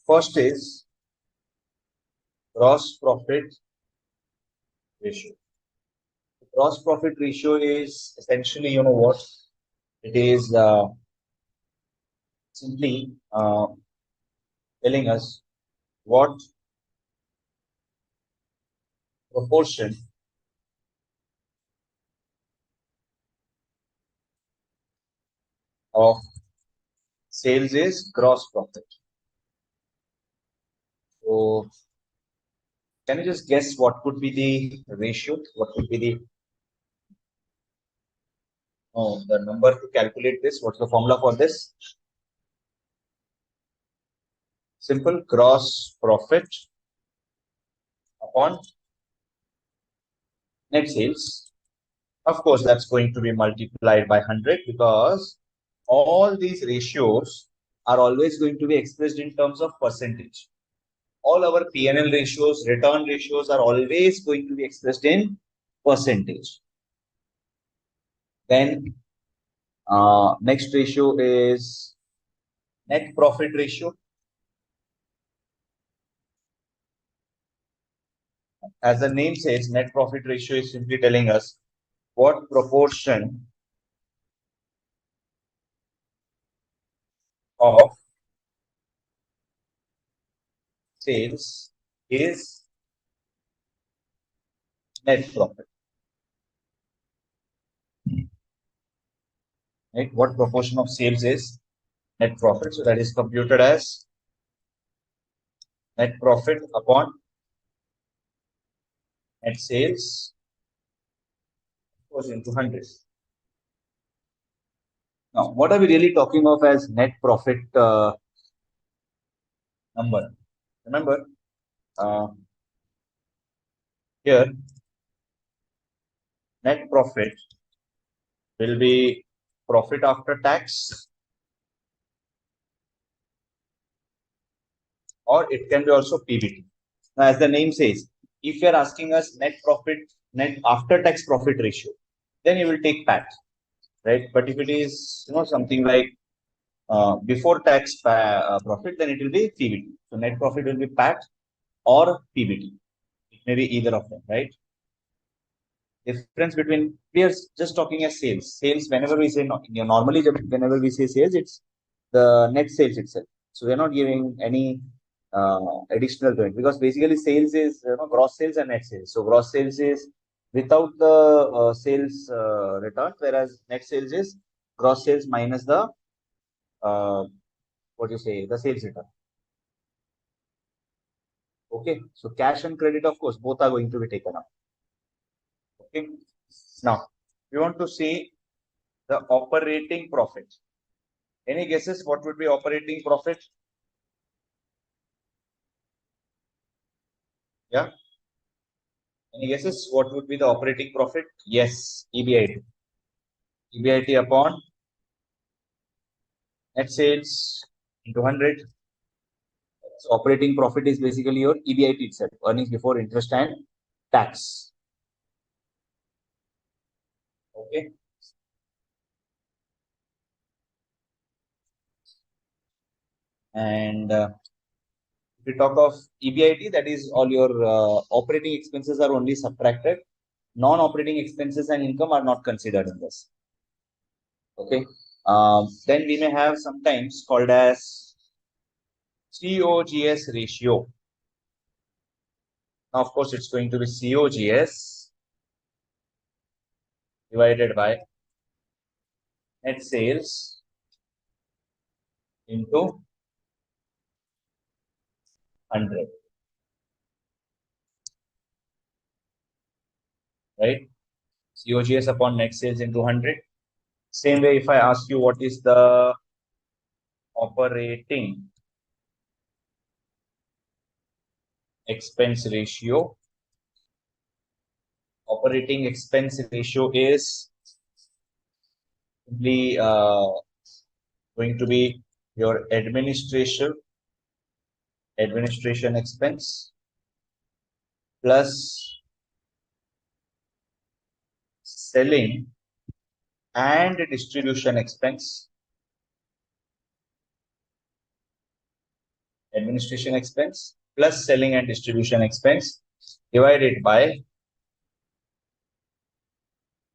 First is gross profit ratio. The gross profit ratio is essentially, what it is simply telling us what proportion of sales is gross profit. So, can you just guess what could be the ratio? What could be the number to calculate this? What's the formula for this? Simple, gross profit upon net sales. Of course, that's going to be multiplied by 100 because all these ratios are always going to be expressed in terms of percentage. All our P&L ratios, return ratios are always going to be expressed in percentage. Then next ratio is net profit ratio. As the name says, net profit ratio is simply telling us what proportion of sales is net profit. Right? What proportion of sales is net profit? So that is computed as net profit upon net sales goes into 100. Now, what are we really talking of as net profit number? Remember, uh, here net profit will be profit after tax, or it can be also PBT. Now, as the name says, if you are asking us net profit, net after tax profit ratio, then you will take PAT, right? But if it is something like before tax profit, then it will be PBT. So net profit will be PAT or PBT. It may be either of them, right? Difference between, we are just talking as sales. Sales, whenever we say normally, whenever we say sales, it's the net sales itself. So we're not giving any additional to it because basically sales is gross sales and net sales. So gross sales is without the sales return, whereas net sales is gross sales minus the what you say, the sales return. Okay, so cash and credit, of course, both are going to be taken up. Okay, now we want to see the operating profit. Any guesses what would be operating profit? Yeah. Any guesses what would be the operating profit? Yes, EBIT. EBIT upon net sales into 100. So operating profit is basically your EBIT itself, earnings before interest and tax. Okay. And if we talk of EBIT, that is all your operating expenses are only subtracted. Non-operating expenses and income are not considered in this. Okay. Then we may have sometimes called as COGS ratio. Now, of course, it's going to be COGS divided by net sales into 100. COGS upon net sales into 100. Same way, if I ask you what is the operating expense ratio, operating expense ratio is simply going to be your administration expense plus selling and distribution expense, administration expense plus selling and distribution expense divided by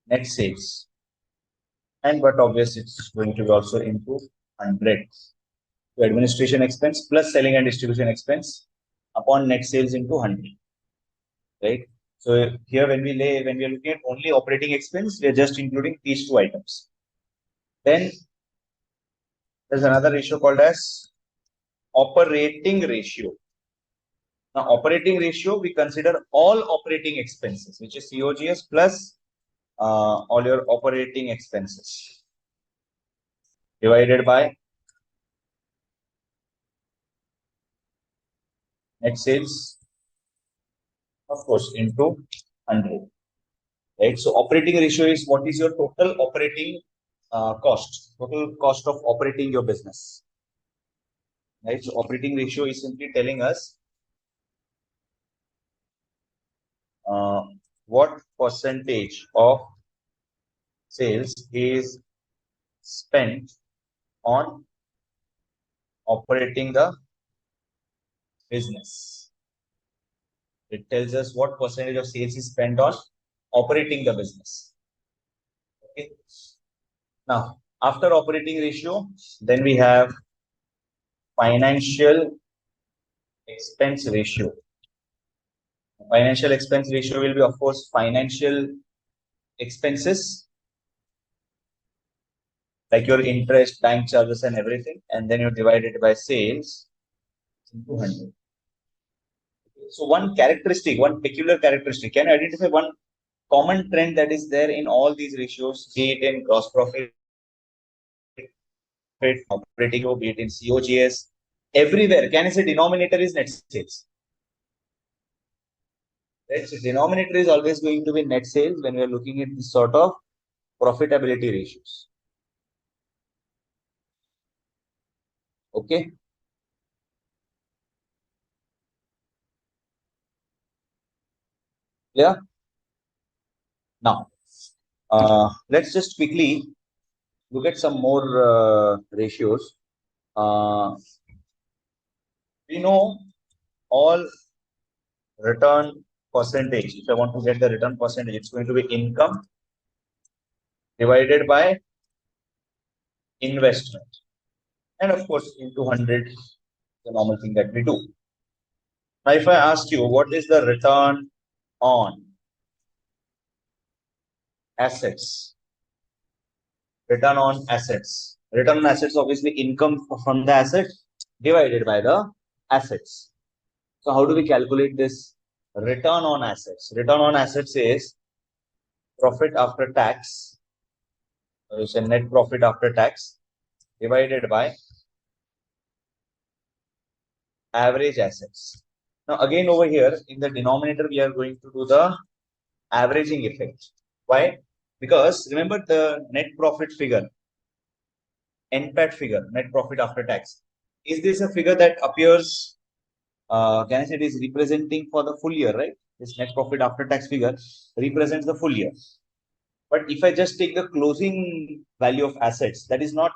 net sales. And but obviously it's going to be also into 100. So administration expense plus selling and distribution expense upon net sales into 100, right? So here when we are looking at only operating expense, we are just including these two items. Then there's another ratio called as operating ratio. Now, operating ratio, we consider all operating expenses, which is COGS plus all your operating expenses divided by net sales, of course, into 100. Right? So, operating ratio is what is your total operating total cost of operating your business. Right? So, operating ratio is simply telling us what percentage of sales is spent on operating the business. It tells us what percentage of sales is spent on operating the business. Okay. Now, after operating ratio, then we have financial expense ratio. Financial expense ratio will be, of course, financial expenses like your interest, bank charges, and everything, and then you divide it by sales into 100. So, one peculiar characteristic, can you identify one common trend that is there in all these ratios, be it in gross profit, operating, be it in COGS, everywhere? Can I say denominator is net sales? Right? So denominator is always going to be net sales when we are looking at this sort of profitability ratios. Okay. Yeah. Now, let's just quickly look at some more ratios. We know all return percentage. If I want to get the return percentage, it's going to be income divided by investment. And of course, into 100, the normal thing that we do. Now, if I ask you, what is the return on assets? Return on assets. Return on assets, obviously, income from the asset divided by the assets. So, how do we calculate this? Return on assets. Return on assets is profit after tax, it's a net profit after tax divided by average assets. Now, again, over here in the denominator, we are going to do the averaging effect. Why? Because remember the net profit figure, NPAT figure, net profit after tax. Is this a figure that appears, can I say it is representing for the full year, right? This net profit after tax figure represents the full year. But if I just take the closing value of assets, that is not,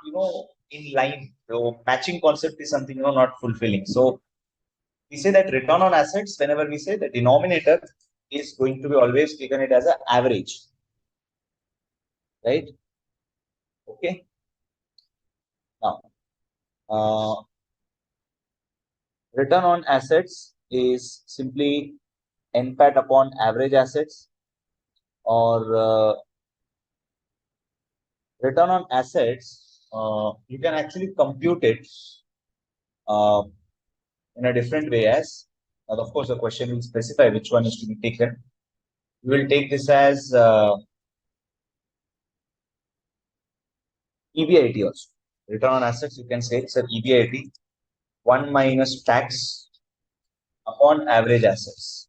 in line. So matching concept is something, not fulfilling. So we say that return on assets, whenever we say the denominator is going to be always taken it as an average, right? Okay. Now, return on assets is simply NPAT upon average assets, or return on assets, you can actually compute it in a different way as, of course, the question will specify which one is to be taken. We will take this as EBIT also. Return on assets, you can say, sir, EBIT, 1 minus tax upon average assets,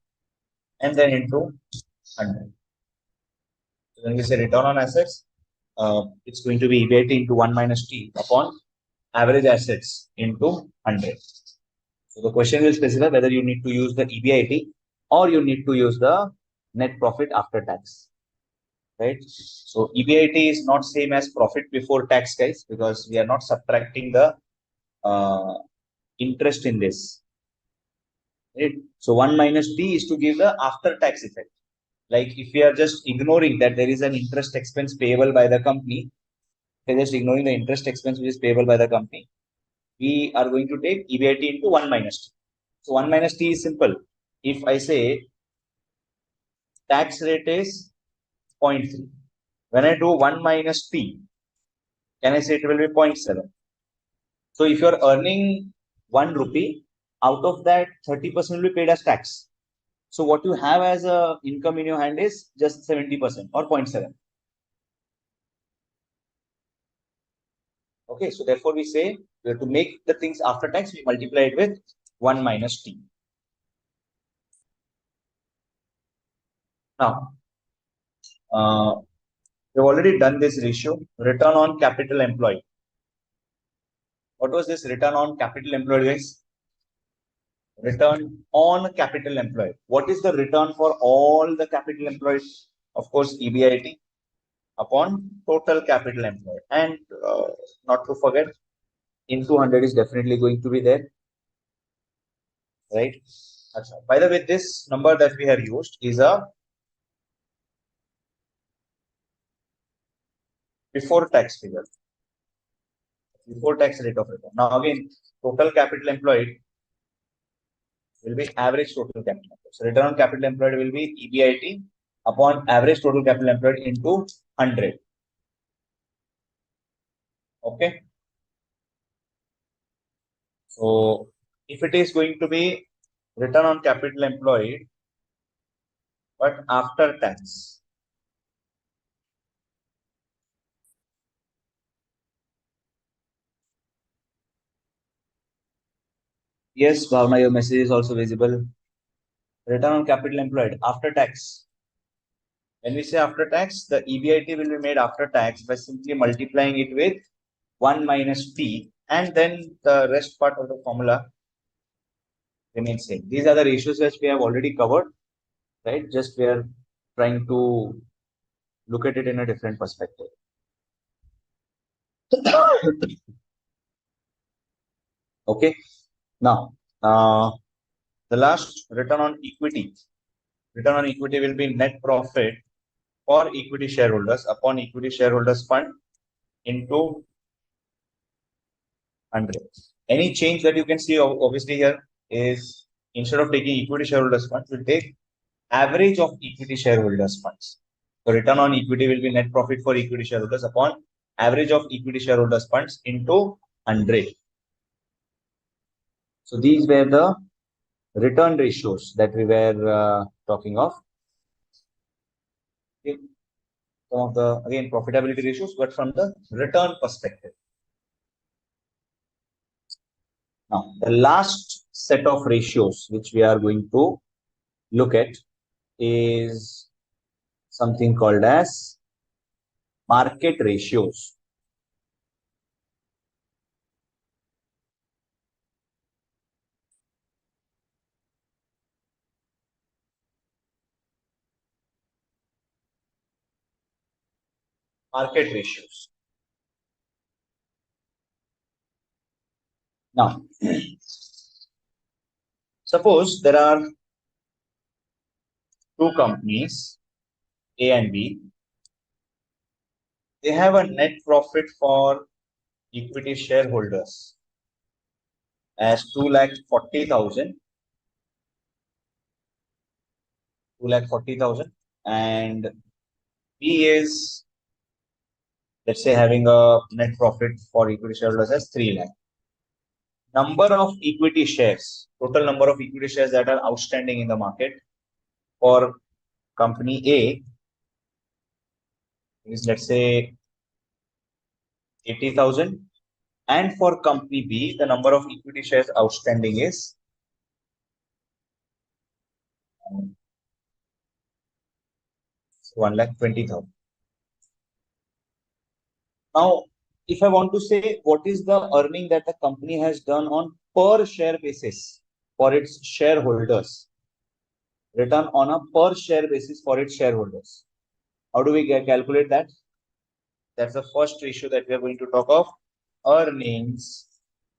and then into 100. So when we say return on assets, it's going to be EBIT into 1 minus T upon average assets into 100. So the question will specify whether you need to use the EBIT or you need to use the net profit after tax, right? So EBIT is not same as profit before tax, guys, because we are not subtracting the uh, interest in this. Right? So 1 minus T is to give the after tax effect. Like if we are just ignoring that there is an interest expense payable by the company, we are just ignoring the interest expense which is payable by the company, we are going to take EBIT into 1 minus T. So 1 minus T is simple. If I say tax rate is 0.3, when I do 1 minus T, can I say it will be 0.7? So if you are earning 1 rupee, out of that 30% will be paid as tax. So what you have as a income in your hand is just 70% or 0.7. Okay, so therefore we say we have to make the things after tax, we multiply it with 1 minus T. Now, we've already done this ratio, return on capital employed. What was this return on capital employed, guys? Return on capital employed. What is the return for all the capital employed? Of course, EBIT upon total capital employed. And not to forget, into 100 is definitely going to be there, right? By the way, this number that we have used is a before tax figure, before tax rate of return. Now again, total capital employed will be average total capital employed. So return on capital employed will be EBIT upon average total capital employed into 100. Okay. So if it is going to be return on capital employed, but after tax, yes, Bhavna, your message is also visible. Return on capital employed after tax. When we say after tax, the EBIT will be made after tax by simply multiplying it with 1 minus T, and then the rest part of the formula remains same. These are the ratios which we have already covered, right? Just we are trying to look at it in a different perspective. Okay. Now, the last return on equity. Return on equity will be net profit for equity shareholders upon equity shareholders fund into 100. Any change that you can see obviously here is instead of taking equity shareholders funds, we'll take average of equity shareholders funds. So return on equity will be net profit for equity shareholders upon average of equity shareholders funds into 100. So these were the return ratios that we were talking of. Okay. Some of the, again, profitability ratios, but from the return perspective. Now, the last set of ratios which we are going to look at is something called as market ratios. Market ratios. Now, suppose there are two companies, A and B. They have a net profit for equity shareholders as 2,40,000, 2,40,000, and B is, let's say, having a net profit for equity shareholders as 3 lakh. Number of equity shares, total number of equity shares that are outstanding in the market for company A is, let's say, 80,000. And for company B, the number of equity shares outstanding is 1,20,000. Now, if I want to say what is the earning that the company has done on per share basis for its shareholders, return on a per share basis for its shareholders. How do we calculate that? That's the first ratio that we are going to talk of. Earnings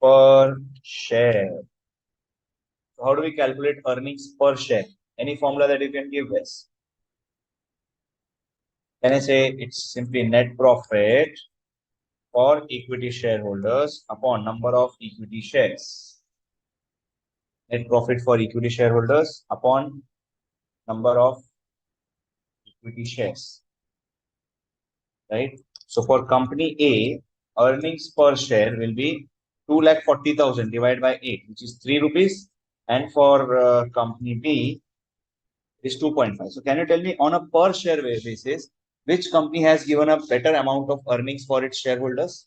per share. So how do we calculate earnings per share? Any formula that you can give us? Can I say it's simply net profit for equity shareholders upon number of equity shares? Net profit for equity shareholders upon number of equity shares. Right? So for company A, earnings per share will be 2,40,000 divided by 8, which is 3 rupees. And for company B, it is 2.5. So can you tell me on a per share basis, which company has given a better amount of earnings for its shareholders?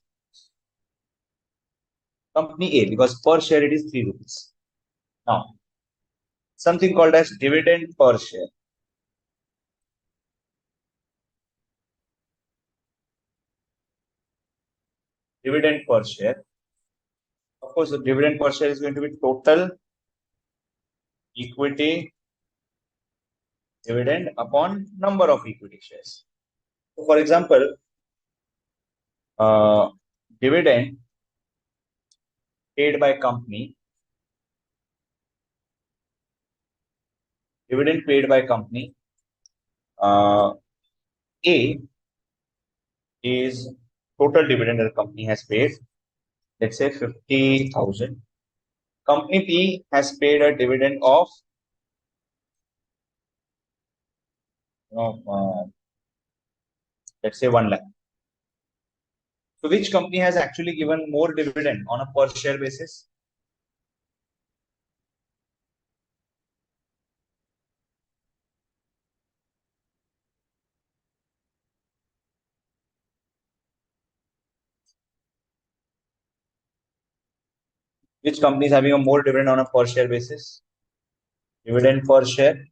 Company A, because per share it is 3 rupees. Now, something called as dividend per share. Dividend per share. Of course, the dividend per share is going to be total equity dividend upon number of equity shares. So for example, uh, dividend paid by company, uh, A is total dividend that the company has paid, let's say 50,000. Company B has paid a dividend of let's say 1 lakh. So which company has actually given more dividend on a per share basis? Which company is having a more dividend on a per share basis? Dividend per share.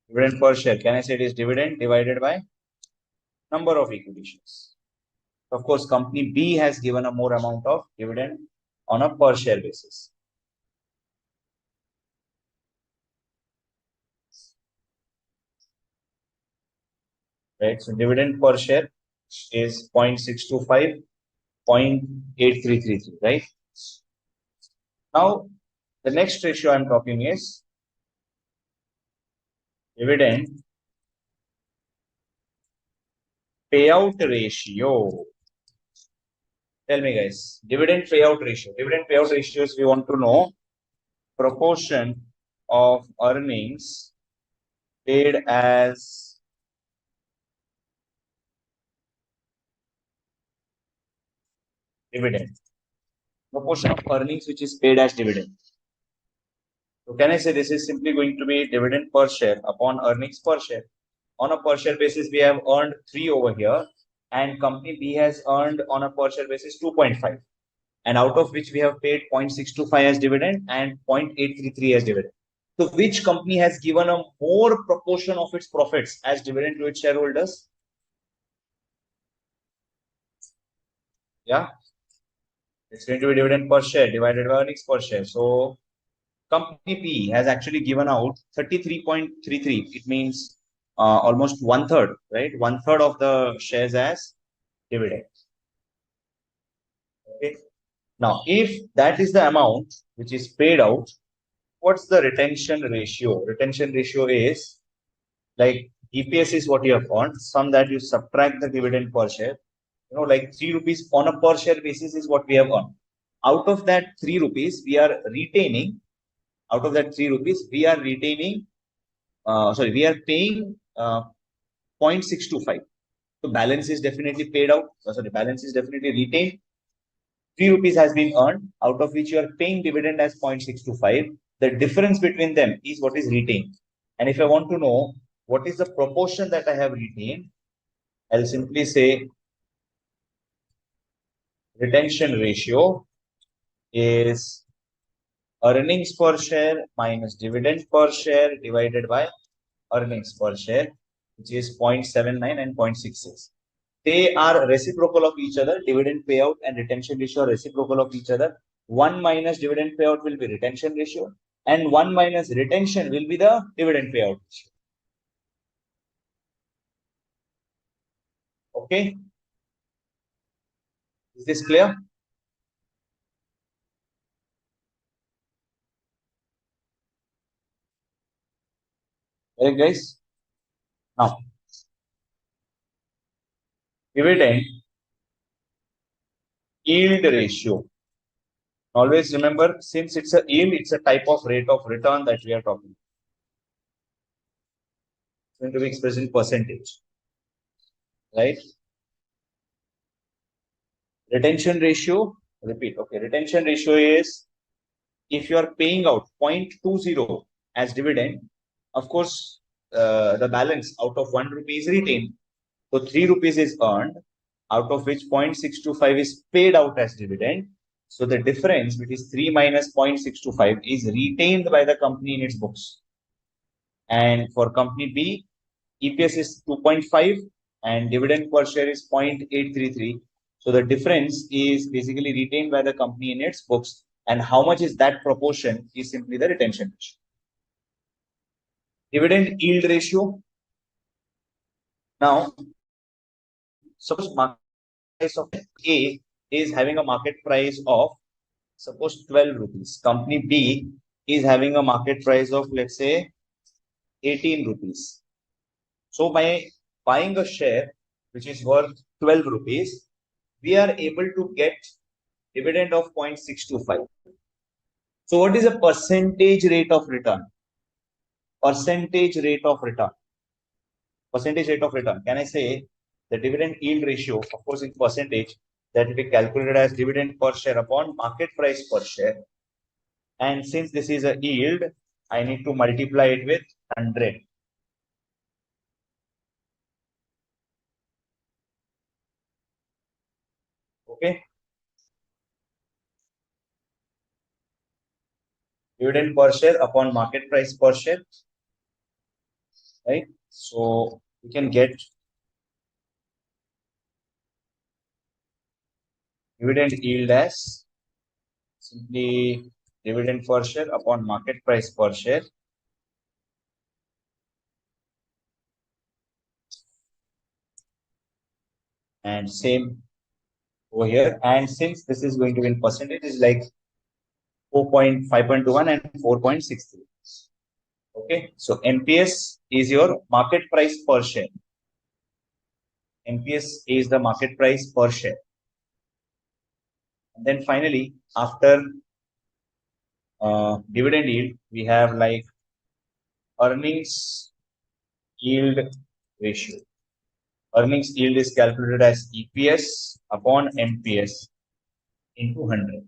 Dividend per share. Can I say it is dividend divided by number of equity shares? Of course, company B has given a more amount of dividend on a per share basis. Right. So dividend per share is 0.625, 0.8333, right? Now, the next ratio I'm talking is dividend payout ratio. Tell me, guys, dividend payout ratio. Dividend payout ratio is we want to know proportion of earnings paid as dividend. Proportion of earnings which is paid as dividend. So can I say this is simply going to be dividend per share upon earnings per share? On a per share basis, we have earned 3 over here, and company B has earned on a per share basis 2.5, and out of which we have paid 0.625 as dividend and 0.833 as dividend. So which company has given a more proportion of its profits as dividend to its shareholders? Yeah, it's going to be dividend per share divided by earnings per share. So company B has actually given out 33.33. It means almost 1/3, right? 1/3 of the shares as dividend. Okay. Now, if that is the amount which is paid out, what's the retention ratio? Retention ratio is like EPS is what you have earned. From that, you subtract the dividend per share. Like 3 rupees on a per share basis is what we have earned. Out of that 3 rupees, we are retaining. Out of that 3 rupees, we are retaining. We are paying 0.625. So balance is definitely paid out. Balance is definitely retained. 3 rupees has been earned, out of which you are paying dividend as 0.625. The difference between them is what is retained. And if I want to know what is the proportion that I have retained, I'll simply say retention ratio is earnings per share minus dividend per share divided by earnings per share, which is 0.79 and 0.66. They are reciprocal of each other. Dividend payout and retention ratio are reciprocal of each other. 1 minus dividend payout will be retention ratio, and 1 minus retention will be the dividend payout ratio. Okay? Is this clear? Right, guys? Now, dividend yield ratio. Always remember, since it's a yield, it's a type of rate of return that we are talking. It's going to be expressed in percentage. Right? Retention ratio, repeat. Okay, retention ratio is if you are paying out 0.20 as dividend, of course, the balance out of 1 rupee is retained. So 3 rupees is earned, out of which 0.625 is paid out as dividend. So the difference, which is 3 minus 0.625, is retained by the company in its books. And for company B, EPS is 2.5 and dividend per share is 0.833. So the difference is basically retained by the company in its books. And how much is that proportion is simply the retention ratio. Dividend yield ratio. Now, suppose market price of A is having a market price of suppose 12 rupees. Company B is having a market price of, let's say, 18 rupees. So by buying a share which is worth 12 rupees, we are able to get dividend of 0.625. So what is a percentage rate of return? Percentage rate of return. Percentage rate of return. Can I say the dividend yield ratio, of course, in percentage, that will be calculated as dividend per share upon market price per share. And since this is a yield, I need to multiply it with 100. Okay. Dividend per share upon market price per share. Right. So we can get dividend yield as simply dividend per share upon market price per share. And same over here. And since this is going to be in percentage, is like 4.5.21 and 4.63. Okay. So MPS is your market price per share. MPS is the market price per share. And then finally, after dividend yield, we have like earnings yield ratio. Earnings yield is calculated as EPS upon MPS into 100.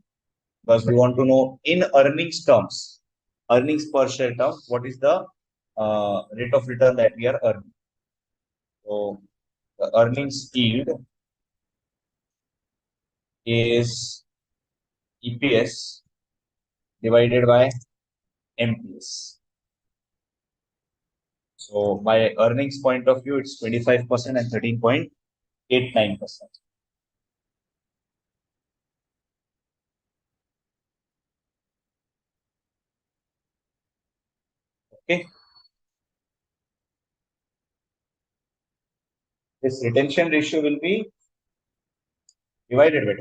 Because we want to know in earnings terms, earnings per share terms, what is the rate of return that we are earning. So the earnings yield is EPS divided by MPS. So by earnings point of view, it's 25% and 13.89%. Okay. This retention ratio will be divided by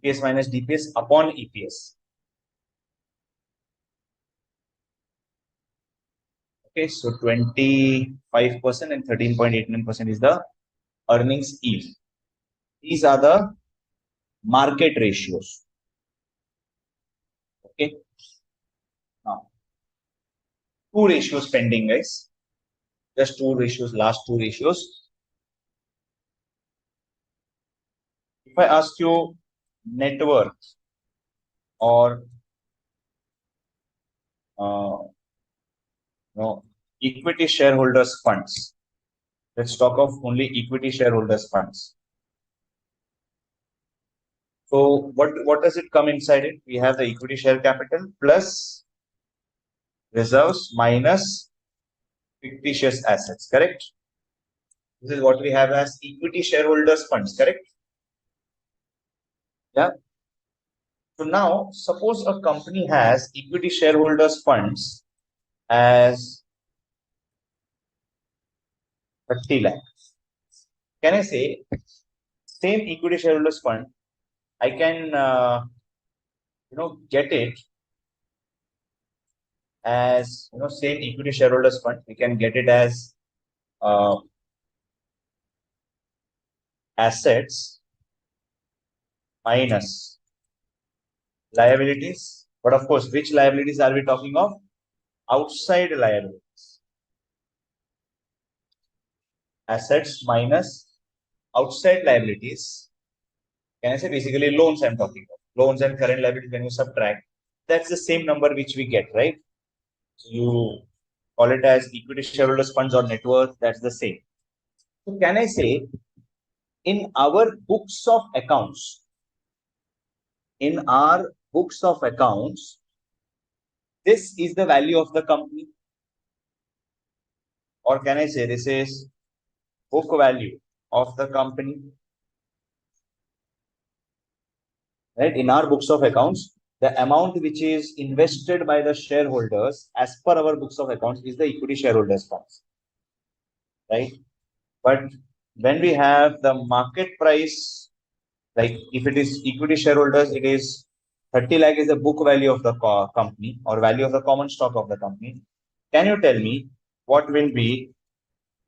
EPS minus DPS upon EPS. Okay, so 25% and 13.89% is the earnings yield. These are the market ratios. Okay. Now, two ratios pending, guys. Just two ratios, last two ratios. If I ask you net worth or uh, no, equity shareholders funds. Let's talk of only equity shareholders funds. So what does it come inside it? We have the equity share capital plus reserves minus fictitious assets, correct? This is what we have as equity shareholders funds, correct? Yeah. So now suppose a company has equity shareholders funds as 30 lakh. Can I say same equity shareholders fund, I can get it as same equity shareholders fund, we can get it as uh, assets minus liabilities. But of course, which liabilities are we talking of? Outside liabilities. Assets minus outside liabilities. Can I say basically loans I'm talking of? Loans and current liabilities, when you subtract, that's the same number which we get, right? So you call it as equity shareholders funds or net worth, that's the same. So can I say in our books of accounts, in our books of accounts, this is the value of the company? Or can I say this is book value of the company? Right? In our books of accounts, the amount which is invested by the shareholders as per our books of accounts is the equity shareholders funds. Right? But when we have the market price, like if it is equity shareholders, it is 30 lakh is the book value of the company or value of the common stock of the company. Can you tell me what will be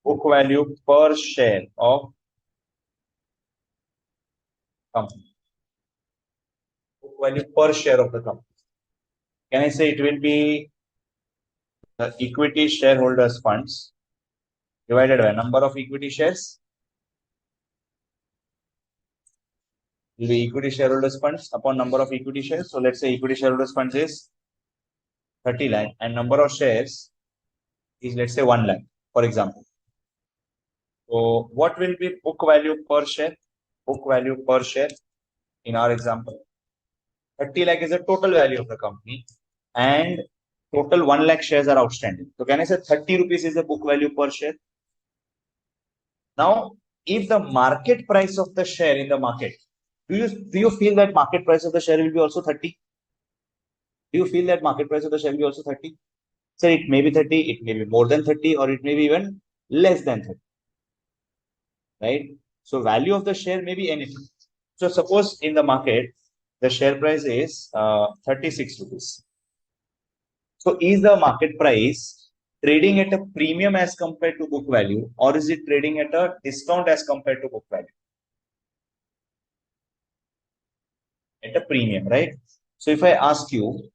book value per share of company? Book value per share of the company. Can I say it will be the equity shareholders funds divided by number of equity shares? Will be equity shareholders funds upon number of equity shares. So let's say equity shareholders funds is 30 lakh and number of shares is let's say 1 lakh, for example. So what will be book value per share? Book value per share in our example. 30 lakh is the total value of the company and total 1 lakh shares are outstanding. So can I say 30 rupees is the book value per share? Now, if the market price of the share in the market, do you feel that market price of the share will be also 30? Do you feel that market price of the share will be also 30? So it may be 30, it may be more than 30, or it may be even less than 30. Right? So value of the share may be anything. So suppose in the market, the share price is 36 rupees. So is the market price trading at a premium as compared to book value, or is it trading at a discount as compared to book value? At a premium, right? So if I ask you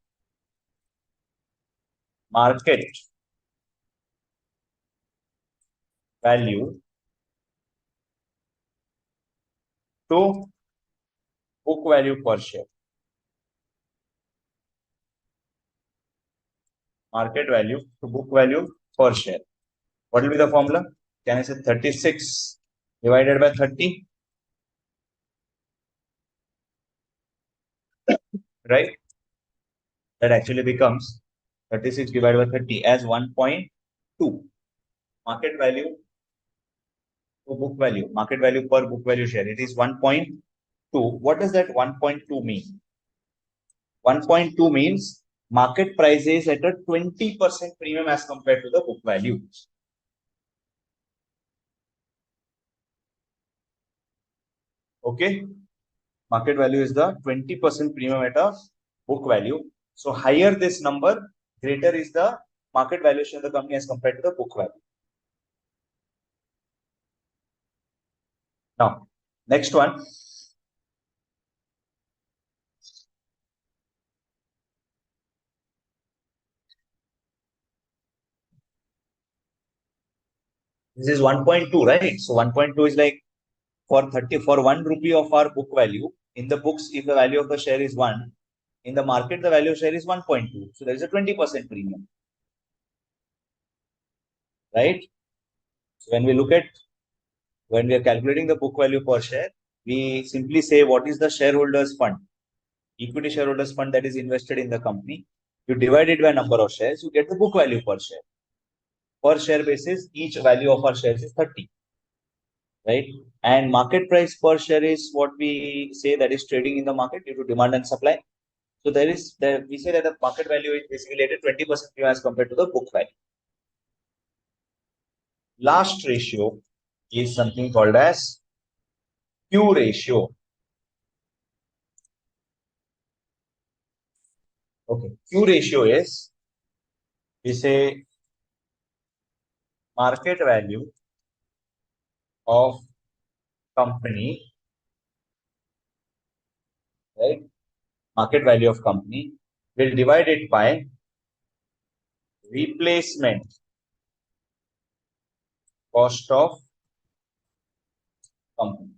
market value to book value per share, market value to book value per share, what will be the formula? Can I say 36 divided by 30? Right? That actually becomes 36 divided by 30 as 1.2. Market value to book value, market value per book value share. It is 1.2. What does that 1.2 mean? 1.2 means market price is at a 20% premium as compared to the book value. Okay. Market value is the 20% premium at a book value. So higher this number, greater is the market valuation of the company as compared to the book value. Now, next one. This is 1.2, right? So 1.2 is like for 1 rupee of our book value, In the books, if the value of the share is 1, in the market, the value of share is 1.2. So there is a 20% premium, right? So when we are calculating the book value per share, we simply say what is the shareholders fund, equity shareholders fund that is invested in the company. You divide it by number of shares, you get the book value per share. Per share basis, each value of our shares is 30, right? And market price per share is what we say that is trading in the market due to demand and supply. So we say that the market value is basically at a 20% premium as compared to the book value. Last ratio is something called as Q ratio. Okay, Q ratio is, we say, market value of company, right? Market value of company, will divide it by replacement cost of company.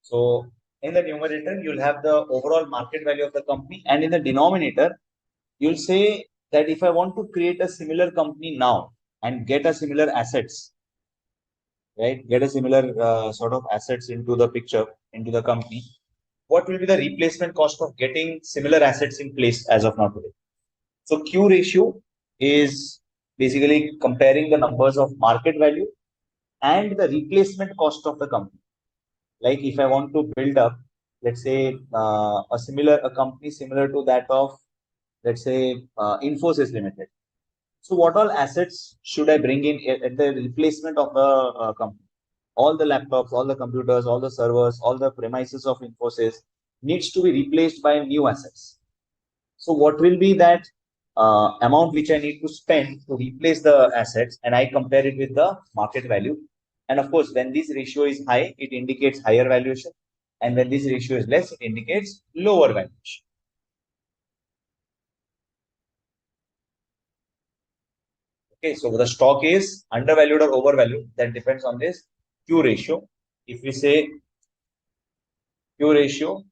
So in the numerator, you'll have the overall market value of the company, and in the denominator, you'll say that if I want to create a similar company now and get a similar assets, right? Get a similar sort of assets into the picture, into the company. What will be the replacement cost of getting similar assets in place as of now today? So Q ratio is basically comparing the numbers of market value and the replacement cost of the company. Like if I want to build up, let's say, a company similar to that of, let's say, Infosys Limited. So what all assets should I bring in at the replacement of the company? All the laptops, all the computers, all the servers, all the premises of Infosys needs to be replaced by new assets. So what will be that amount which I need to spend to replace the assets, and I compare it with the market value. And of course, when this ratio is high, it indicates higher valuation. And when this ratio is less, it indicates lower valuation. Okay, so the stock is undervalued or overvalued. That depends on this Q ratio. If we say Q ratio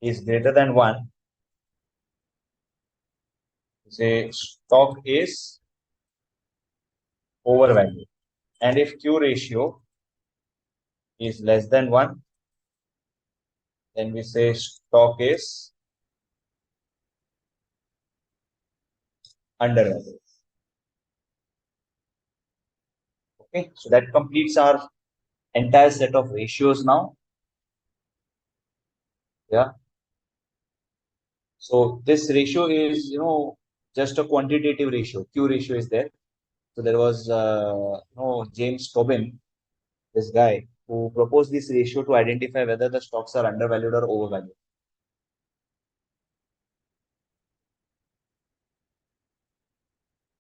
is greater than 1, say stock is overvalued. And if Q ratio is less than 1, then we say stock is undervalued. Okay, so that completes our entire set of ratios now. Yeah. So this ratio is, just a quantitative ratio. Q ratio is there. So there was, James Tobin, this guy, who proposed this ratio to identify whether the stocks are undervalued or overvalued.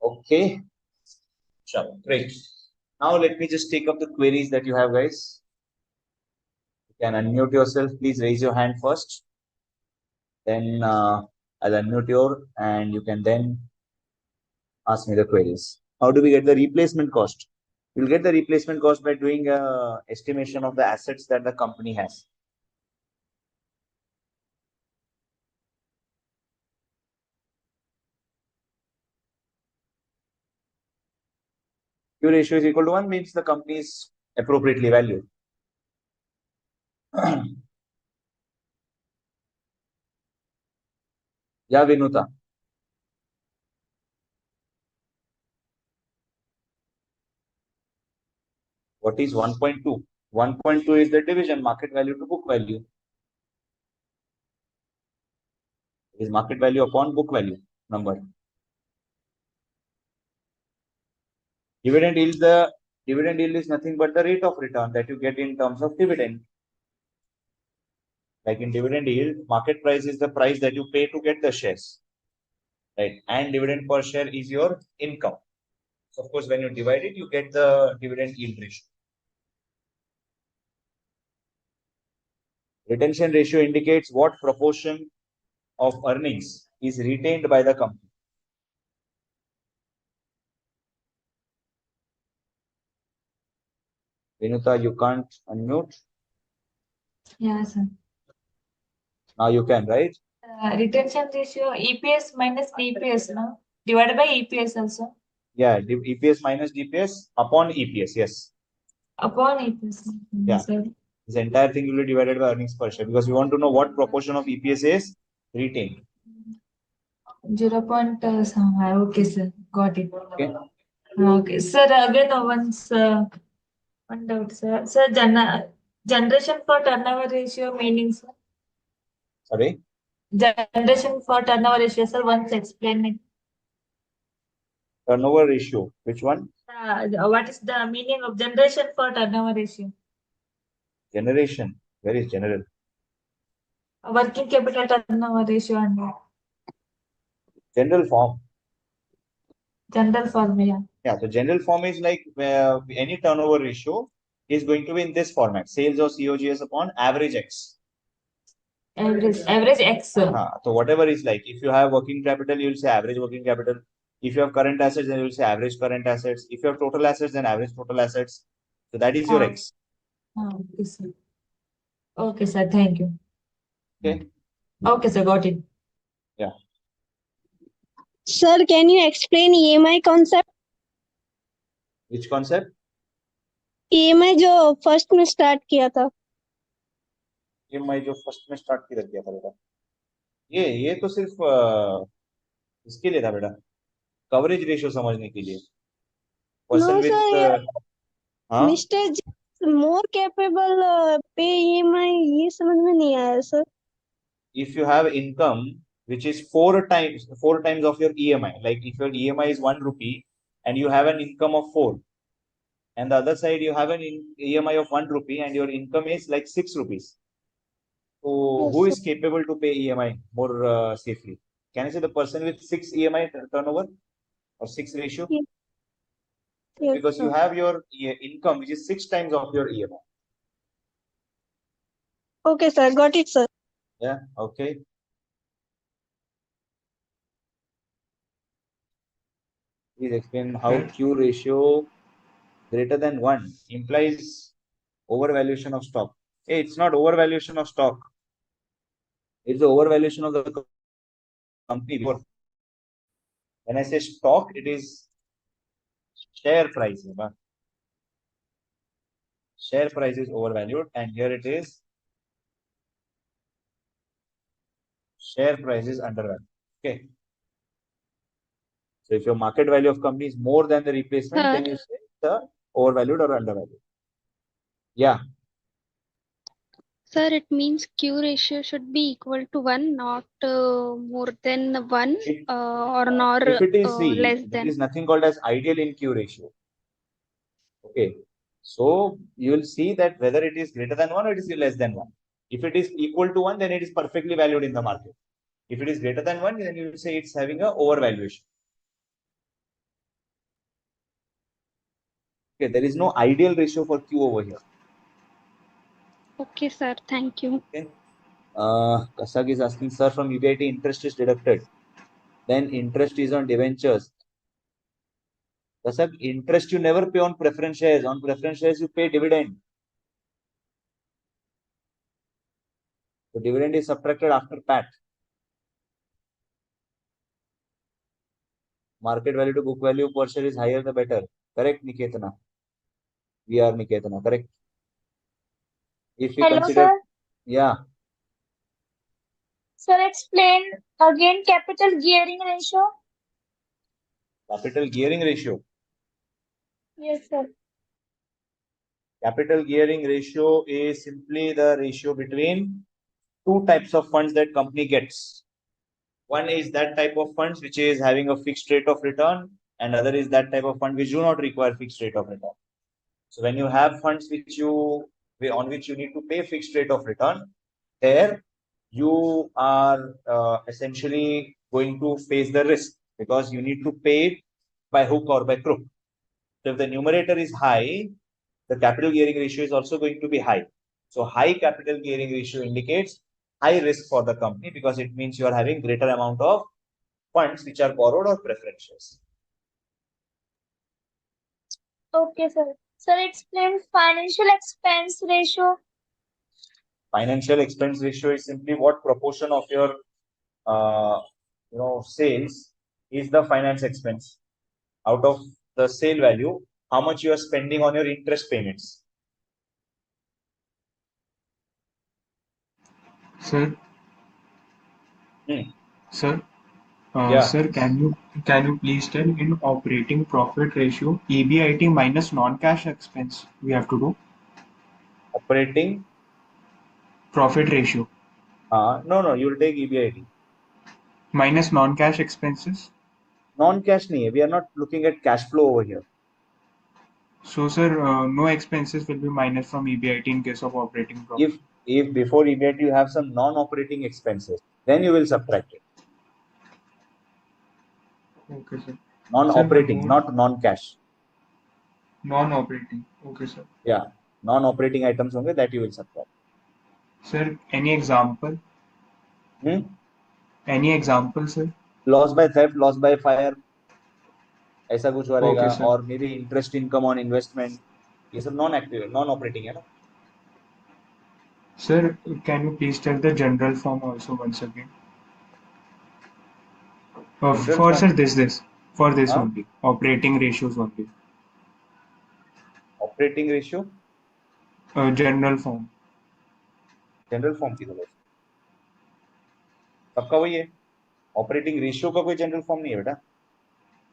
Okay. Sure. Great. Now let me just take up the queries that you have, guys. You can unmute yourself. Please raise your hand first. Then I'll unmute and you can then ask me the queries. How do we get the replacement cost? You'll get the replacement cost by doing a estimation of the assets that the company has. Q ratio is equal to 1 means the company is appropriately valued. Yeah, Vinuta. What is 1.2? 1.2 is the division market value to book value. It is market value upon book value number. Dividend yield is nothing but the rate of return that you get in terms of dividend. Like in dividend yield, market price is the price that you pay to get the shares, right? And dividend per share is your income. So of course, when you divide it, you get the dividend yield ratio. Retention ratio indicates what proportion of earnings is retained by the company. Vinuta, you can't unmute. Yeah, sir. Now you can, right? Retention ratio EPS minus DPS, no? Divided by EPS also. Yeah, EPS minus DPS upon EPS. Yes. Upon EPS. Yeah. Sir. This entire thing will be divided by earnings per share because we want to know what proportion of EPS is retained. 0.75. Okay, sir. Got it. Okay. Okay, sir. Again, one doubt, sir. Sir, generation for turnover ratio meaning, sir. Sorry. Generation for turnover ratio, sir. Once explain it. Turnover ratio. Which one? What is the meaning of generation for turnover ratio? Generation. Very general. Working capital turnover ratio and General form. general formula. Yeah. So general form is like any turnover ratio is going to be in this format: sales or COGS upon average X. Average X. So whatever is like, if you have working capital, you will say average working capital. If you have current assets, then you will say average current assets. If you have total assets, then average total assets. So that is your X. Okay, sir. Okay, sir. Thank you. Okay. Okay, sir. Got it. Yeah. Sir, can you explain EMI concept? Which concept? EMI जो first में start किया था. EMI जो first में start की रख दिया था बेटा, ये तो सिर्फ इसके लिए था बेटा, कवरेज रेशियो समझने के लिए. No पर्सन विथ sir, हाँ, Mr. More capable पे EMI ये समझ में नहीं आया sir. if you have income which is four times of your EMI, like if your EMI is 1 rupee and you have an income of 4, and the other side you have an EMI of 1 rupee and your income is like 6 rupees. So Yes, who sir. is capable to pay EMI more safely? Can I say the person with 6 EMI turnover or 6 ratio? Yes, yes, Because you sir. have your income which is 6 times of your EMI. Okay sir, got it sir. Yeah, okay. Please explain how Q ratio greater than 1 implies overvaluation of stock. Hey, it's not overvaluation of stock. It's the overvaluation of the company. When I say stock, it is share price. Share price is overvalued, and here it is share price is undervalued. Okay. So if your market value of company is more than the replacement, then you say the overvalued or undervalued. Yeah. Sir, it means Q ratio should be equal to 1, not more than 1 or not If it is less there than. is nothing called as ideal in Q ratio. Okay. So you will see that whether it is greater than 1 or it is less than 1. If it is equal to 1, then it is perfectly valued in the market. If it is greater than 1, then you will say it's having a overvaluation. Okay, there is no ideal ratio for Q over here. Okay, sir. Thank you. Okay. Kasag is asking, sir, from UBIT interest is deducted. Then interest is on debentures. Kasag, interest you never pay on preference shares. On preference shares, you pay dividend. So dividend is subtracted after PAT. Market value to book value per share is higher the better. Correct, Niketana? We are Niketana, correct? If we Hello, consider, sir. yeah, Sir, explain again capital gearing ratio. capital gearing ratio. Yes, sir. Capital gearing ratio is simply the ratio between two types of funds that company gets. One is that type of funds which is having a fixed rate of return, and other is that type of fund which do not require fixed rate of return. So when you have funds on which you need to pay fixed rate of return, there you are essentially going to face the risk because you need to pay it by hook or by crook. So if the numerator is high, the capital gearing ratio is also going to be high. So high capital gearing ratio indicates high risk for the company because it means you are having greater amount of funds which are borrowed or preferentials. Okay, sir. Sir, explain financial expense ratio. Financial expense ratio is simply what proportion of your sales is the finance expense. Out of the sale value, how much you are spending on your interest payments. Sir, Hmm. sir, Yeah. sir, can you please tell in operating profit ratio, EBIT minus non-cash expense we have to do? Operating? Profit ratio. No, you will take EBIT. Minus non-cash expenses. Non-cash nahi hai. We are not looking at cash flow over here. So, sir, no expenses will be minus from EBIT in case of operating profit. If before EBIT you have some non-operating expenses, then you will subtract it. Okay, sir. Non-operating, Sir, not non-cash. Non-operating. Okay, sir. Yeah, non-operating items होंगे that you will subtract. Sir, any example? Any example, sir? Loss by theft, loss by fire, ऐसा कुछ हो रहेगा. Okay, sir. और maybe interest income on investment. ये सब non-active, non-operating है ना. Sir, can you please tell the general form also once again? General For form? sir, for this Huh? only, operating ratios only. Operating ratio? General form. General form की तरह सबका वही है. Operating ratio का कोई general form नहीं है बेटा.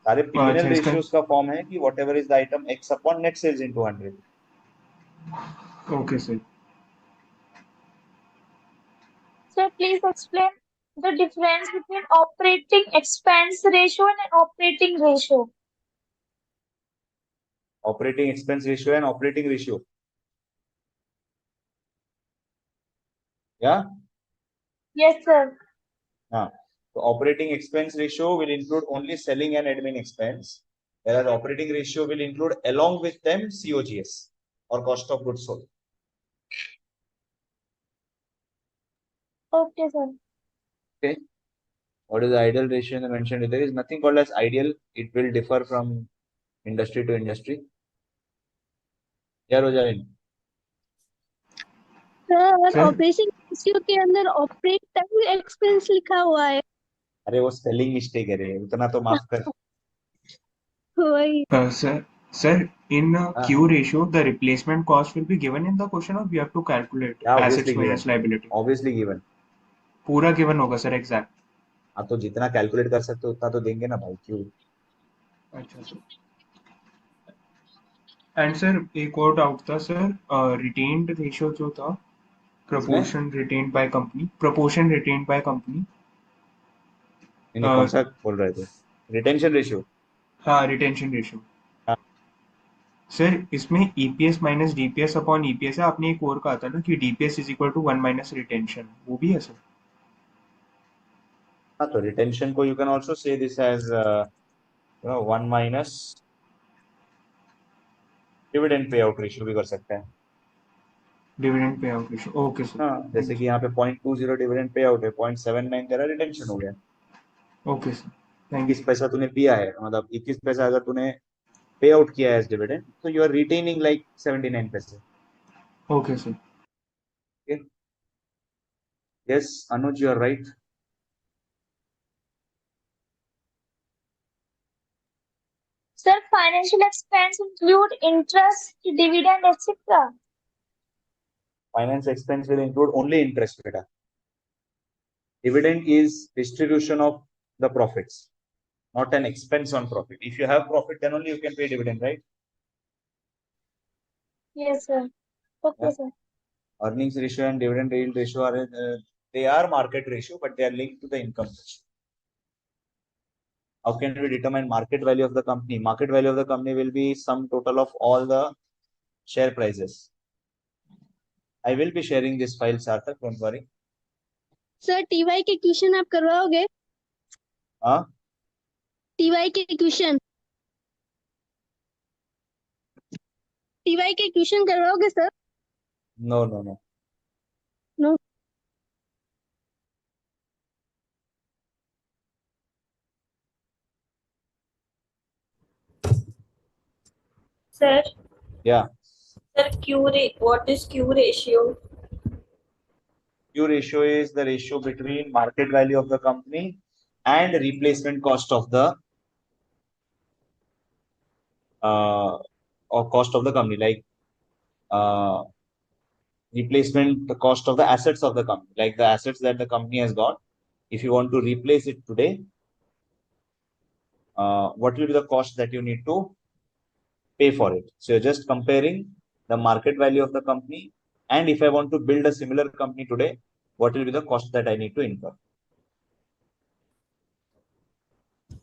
सारे P&L अच्छा, इसका रेशियोज का फॉर्म है कि whatever is the item x upon net sales into 100. okay, sir. Sir, please explain the difference between operating expense ratio and operating ratio. Operating expense ratio and operating ratio. Yeah? Yes, sir. So operating expense ratio will include only selling and admin expense, whereas operating ratio will include along with them COGS or cost of goods sold. Okay, sir. Okay. What is the ideal ratio in the mentioned? There is nothing called as ideal. It will differ from industry to industry. क्या रोजाइन? Sir Sir? Operating ratio के अंदर operating expense लिखा हुआ है. अरे वो spelling mistake है रे, उतना तो माफ कर. वही. Sir, in Q ratio, the replacement cost will be given in the question, or we have to calculate Yeah, assets obviously minus given. liability. Obviously given. पूरा given होगा sir, exact. हाँ तो जितना कैलकुलेट कर सकते हो उतना तो देंगे ना भाई. क्यों? अच्छा sir. And sir, एक और डाउट था sir, retained ratio जो था, proportion retained by company. नहीं कौन सा बोल रहे थे? Retention ratio. हाँ, retention ratio. हाँ. सर इसमें EPS minus DPS upon EPS है. आपने एक और कहा था ना कि DPS is equal to 1 minus retention, वो भी है सर? हाँ तो रिटेंशन को you can also say this as 1 minus dividend pay out ratio भी कर सकते हैं. Dividend pay out ratio. Okay sir. हाँ जैसे कि यहाँ पे 0.20 डिविडेंड पे आउट है, 0.79 तेरा रिटेंशन हो गया. Okay sir. Thank you. 21 पैसा तूने पिया है, मतलब 21 पैसा अगर तूने पे आउट किया है एज डिविडेंड, तो यू आर रिटेनिंग लाइक 79 पैसे. Okay sir. Yes Anuj, you are right. Sir, financial expense include interest, dividend, etc. Finance expense will include only interest, beta. Dividend is distribution of the profits, not an expense on profit. If you have profit, then only you can pay dividend, right? Yes, sir. Okay, Yeah. sir. Earnings ratio and dividend yield ratio are they are market ratio, but they are linked to the income ratio. How can we determine market value of the company? Market value of the company will be sum total of all the share prices. I will be sharing this file, Sarthak, don't worry. Sir TY के question आप करवाओगे? हाँ TY के question करवाओगे sir? no. No. Sir, Yeah. sir, what is Q ratio? Q ratio is the ratio between market value of the company and replacement cost of the or cost of the company, like replacement the cost of the assets of the company, like the assets that the company has got. If you want to replace it today, what will be the cost that you need to pay for it? So you're just comparing the market value of the company, and if I want to build a similar company today, what will be the cost that I need to incur?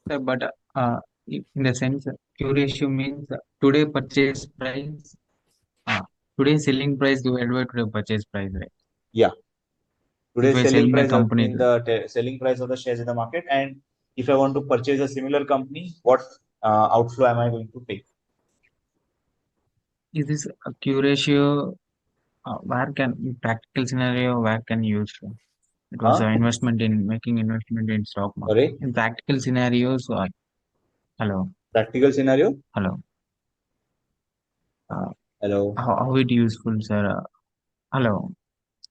Sir, but in the sense, Q ratio means today purchase price, today selling price divided by today purchase price, right? Yeah. Today's If I selling sell my price company, in the selling price of the shares in the market, and if I want to purchase a similar company, what outflow am I going to pay? is this a Q ratio? Where can in practical scenario where can you use? It was an investment in making investment in stock market. Sorry, In practical scenarios, hello, practical scenario. hello, Hello. how it useful, sir? Hello.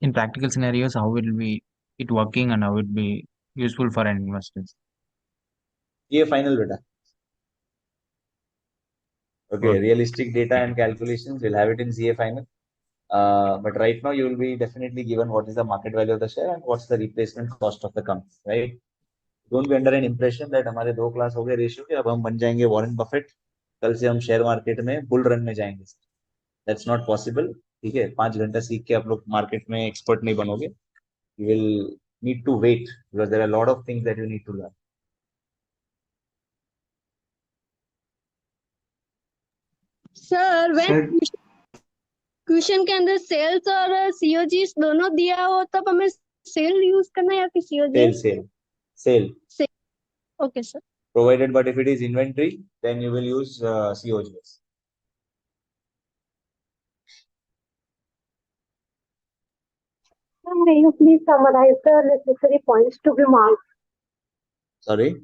In practical scenarios, how will be it working and how it be useful for an investors? CA final data. Okay, Okay. realistic data and calculations, we'll have it in CA final. But right now, you will be definitely given what is the market value of the share and what's the replacement cost of the company, right? Don't be under an impression that हमारे 2 class हो गए ratio के, अब हम बन जाएंगे Warren Buffett, कल से हम शेयर मार्केट में बुल रन में जाएंगे. That's not possible. ठीक है, 5 घंटा सीख के आप लोग मार्केट में एक्सपर्ट नहीं बनोगे. You will need to wait because there are a lot of things that you need to learn. Sir Sir, question के अंदर सेल्स और सीओजीस दोनों दिया हो तब हमें सेल यूज करना है या फिर Sale. Okay sir. Provided, but if it is inventory, then you will use COGS. May you please summarize the necessary points to be marked? Sorry.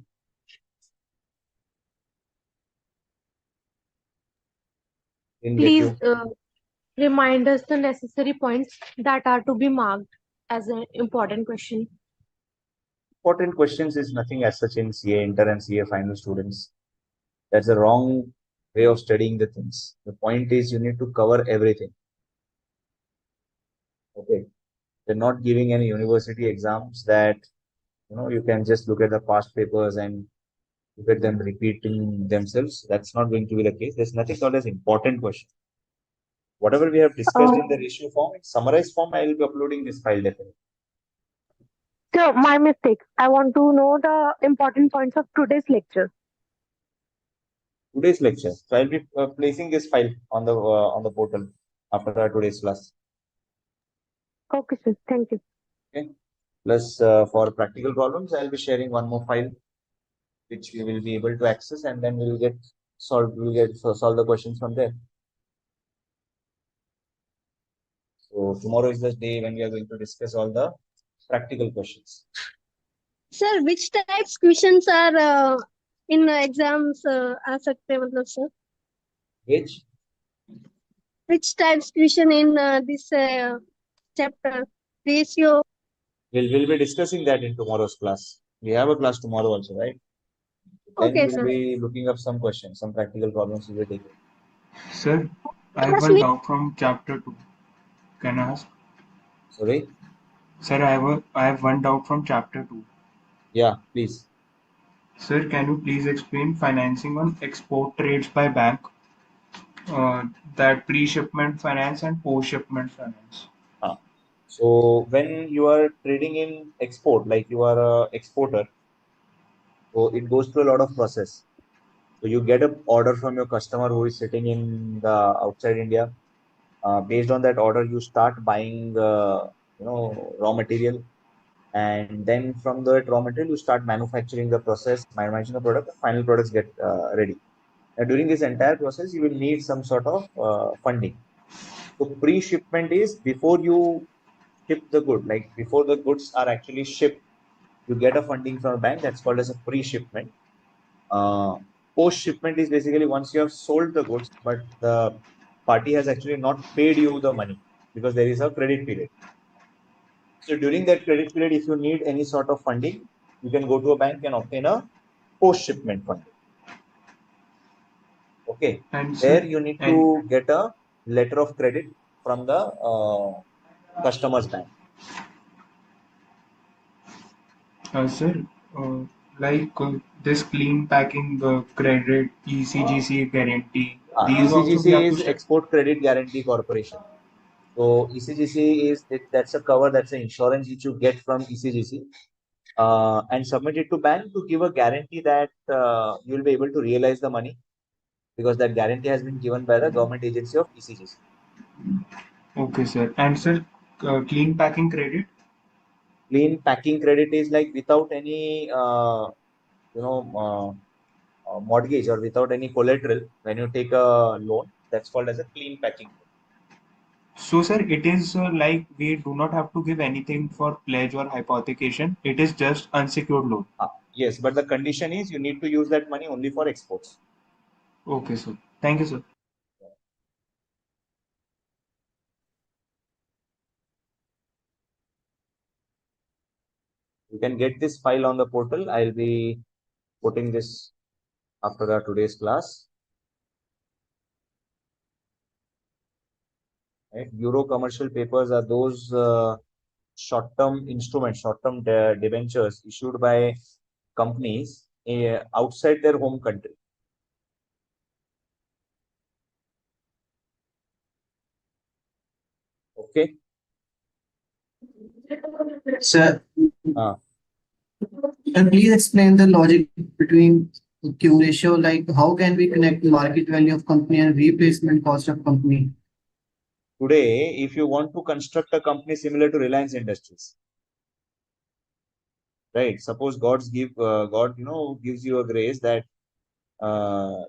Please remind us the necessary points that are to be marked as an important question. Important questions is nothing as such in CA Inter and CA final students. That's the wrong way of studying the things. The point is you need to cover everything. Okay. They're not giving any university exams that you can just look at the past papers and look at them repeating themselves. That's not going to be the case. There's nothing called as important question. Whatever we have discussed in the ratio form, in summarized form, I will be uploading this file definitely. So, my mistake. I want to know the important points of today's lecture. Today's lecture. So I'll be placing this file on the portal after our today's class. Okay, sir. Thank you. Okay. Plus, for practical problems, I'll be sharing one more file, which we will be able to access, and then we'll get solve the questions from there. So tomorrow is the day when we are going to discuss all the practical questions. Sir which types questions are in exams आ सकते हैं मतलब sir? Which types question in this chapter? Ratio. We'll be discussing that in tomorrow's class. We have a class tomorrow also, right? Then Okay, we'll sir. be looking up some questions, some practical problems we will take. sir, I have one doubt from chapter 2. Can I ask? Sorry? Sir, I have one doubt from chapter 2. Yeah, please. Sir, can you please explain financing on export trades by bank? That pre-shipment finance and post-shipment finance. So when you are trading in export, like you are a exporter, so it goes through a lot of process. So you get an order from your customer who is sitting in the outside India. Based on that order, you start buying raw material, and then from that raw material, you start manufacturing the product. The final products get ready. Now, during this entire process, you will need some sort of funding. So pre-shipment is before you ship the good, like before the goods are actually shipped, you get a funding from a bank. That's called as a pre-shipment. Post-shipment is basically once you have sold the goods, but the party has actually not paid you the money because there is a credit period. So during that credit period, if you need any sort of funding, you can go to a bank and obtain a post-shipment funding. Okay. And There sir, you need to get a letter of credit from the customer's bank. Sir, like this clean packing credit, ECGC guarantee, these also we ECGC have to is check. Export Credit Guarantee Corporation. So ECGC is that's a cover, that's an insurance which you get from ECGC and submit it to bank to give a guarantee that you will be able to realize the money, because that guarantee has been given by the government agency of ECGC. Okay, sir. And sir, clean packing credit? Clean packing credit is like without any mortgage or without any collateral. When you take a loan, that's called as a clean packing. So, sir, it is like we do not have to give anything for pledge or hypothecation. It is just unsecured loan. Yes, but the condition is you need to use that money only for exports. Okay, sir. Thank you, sir. You can get this file on the portal. I'll be putting this after today's class. Right? Euro commercial papers are those short-term instruments, short-term debentures issued by companies outside their home country. Okay. Sir, and please explain the logic between Q ratio, like how can we connect market value of company and replacement cost of company? Today, if you want to construct a company similar to Reliance Industries, right? Suppose God gives you a grace that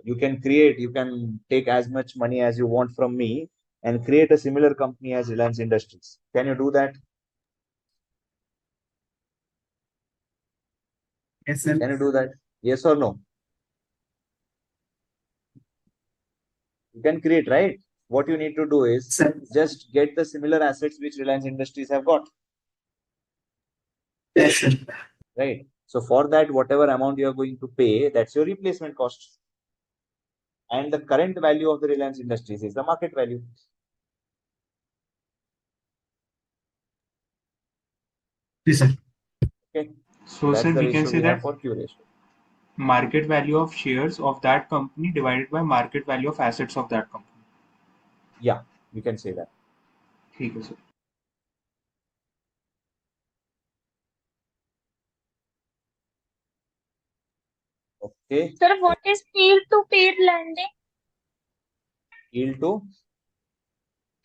you can take as much money as you want from me and create a similar company as Reliance Industries. Can you do that? Yes, sir. Can you do that? Yes or no? You can create, right? What you need to do is just get the similar assets which Reliance Industries have got. Yes, sir. Right. So for that, whatever amount you are going to pay, that's your replacement cost. And the current value of the Reliance Industries is the market value. Yes, sir. Okay. So, that's sir, the we can ratio say we have that for Q ratio. market value of shares of that company divided by market value of assets of that company. Yeah, you can say that. ठीक है, sir. Okay. Sir, what is peer-to-peer lending? Yield to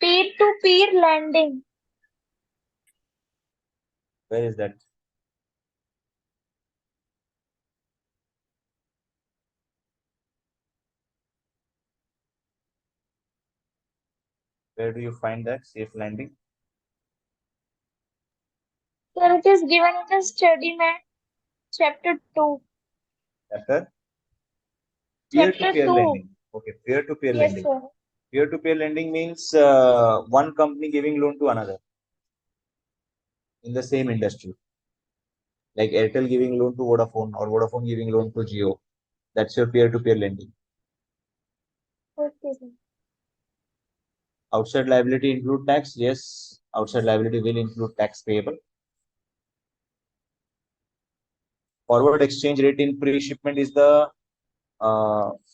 Peer-to-peer lending. where is that? Where do you find that safe lending? Sir, it is given in the study map, chapter 2. Chapter? Chapter Peer-to-peer 2. lending. Okay, peer-to-peer Yes, lending. sir. Peer-to-peer lending means one company giving loan to another in the same industry. Like Airtel giving loan to Vodafone or Vodafone giving loan to Jio. That's your peer-to-peer lending. Okay, sir. Outside liability include tax? Yes, outside liability will include tax payable. Forward exchange rate in pre-shipment is the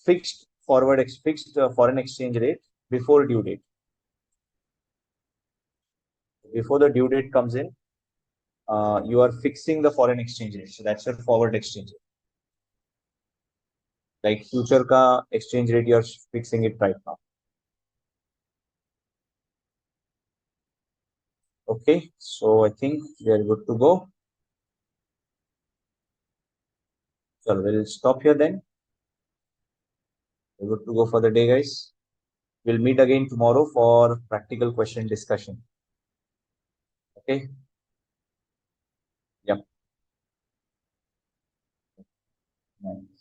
fixed foreign exchange rate before due date. Before the due date comes in, you are fixing the foreign exchange rate. So that's your forward exchange rate. Like future ka exchange rate, you are fixing it right now. Okay, so I think we are good to go. So we'll stop here then. We're good to go for the day, guys. We'll meet again tomorrow for practical question discussion. Okay. Yep. Nice.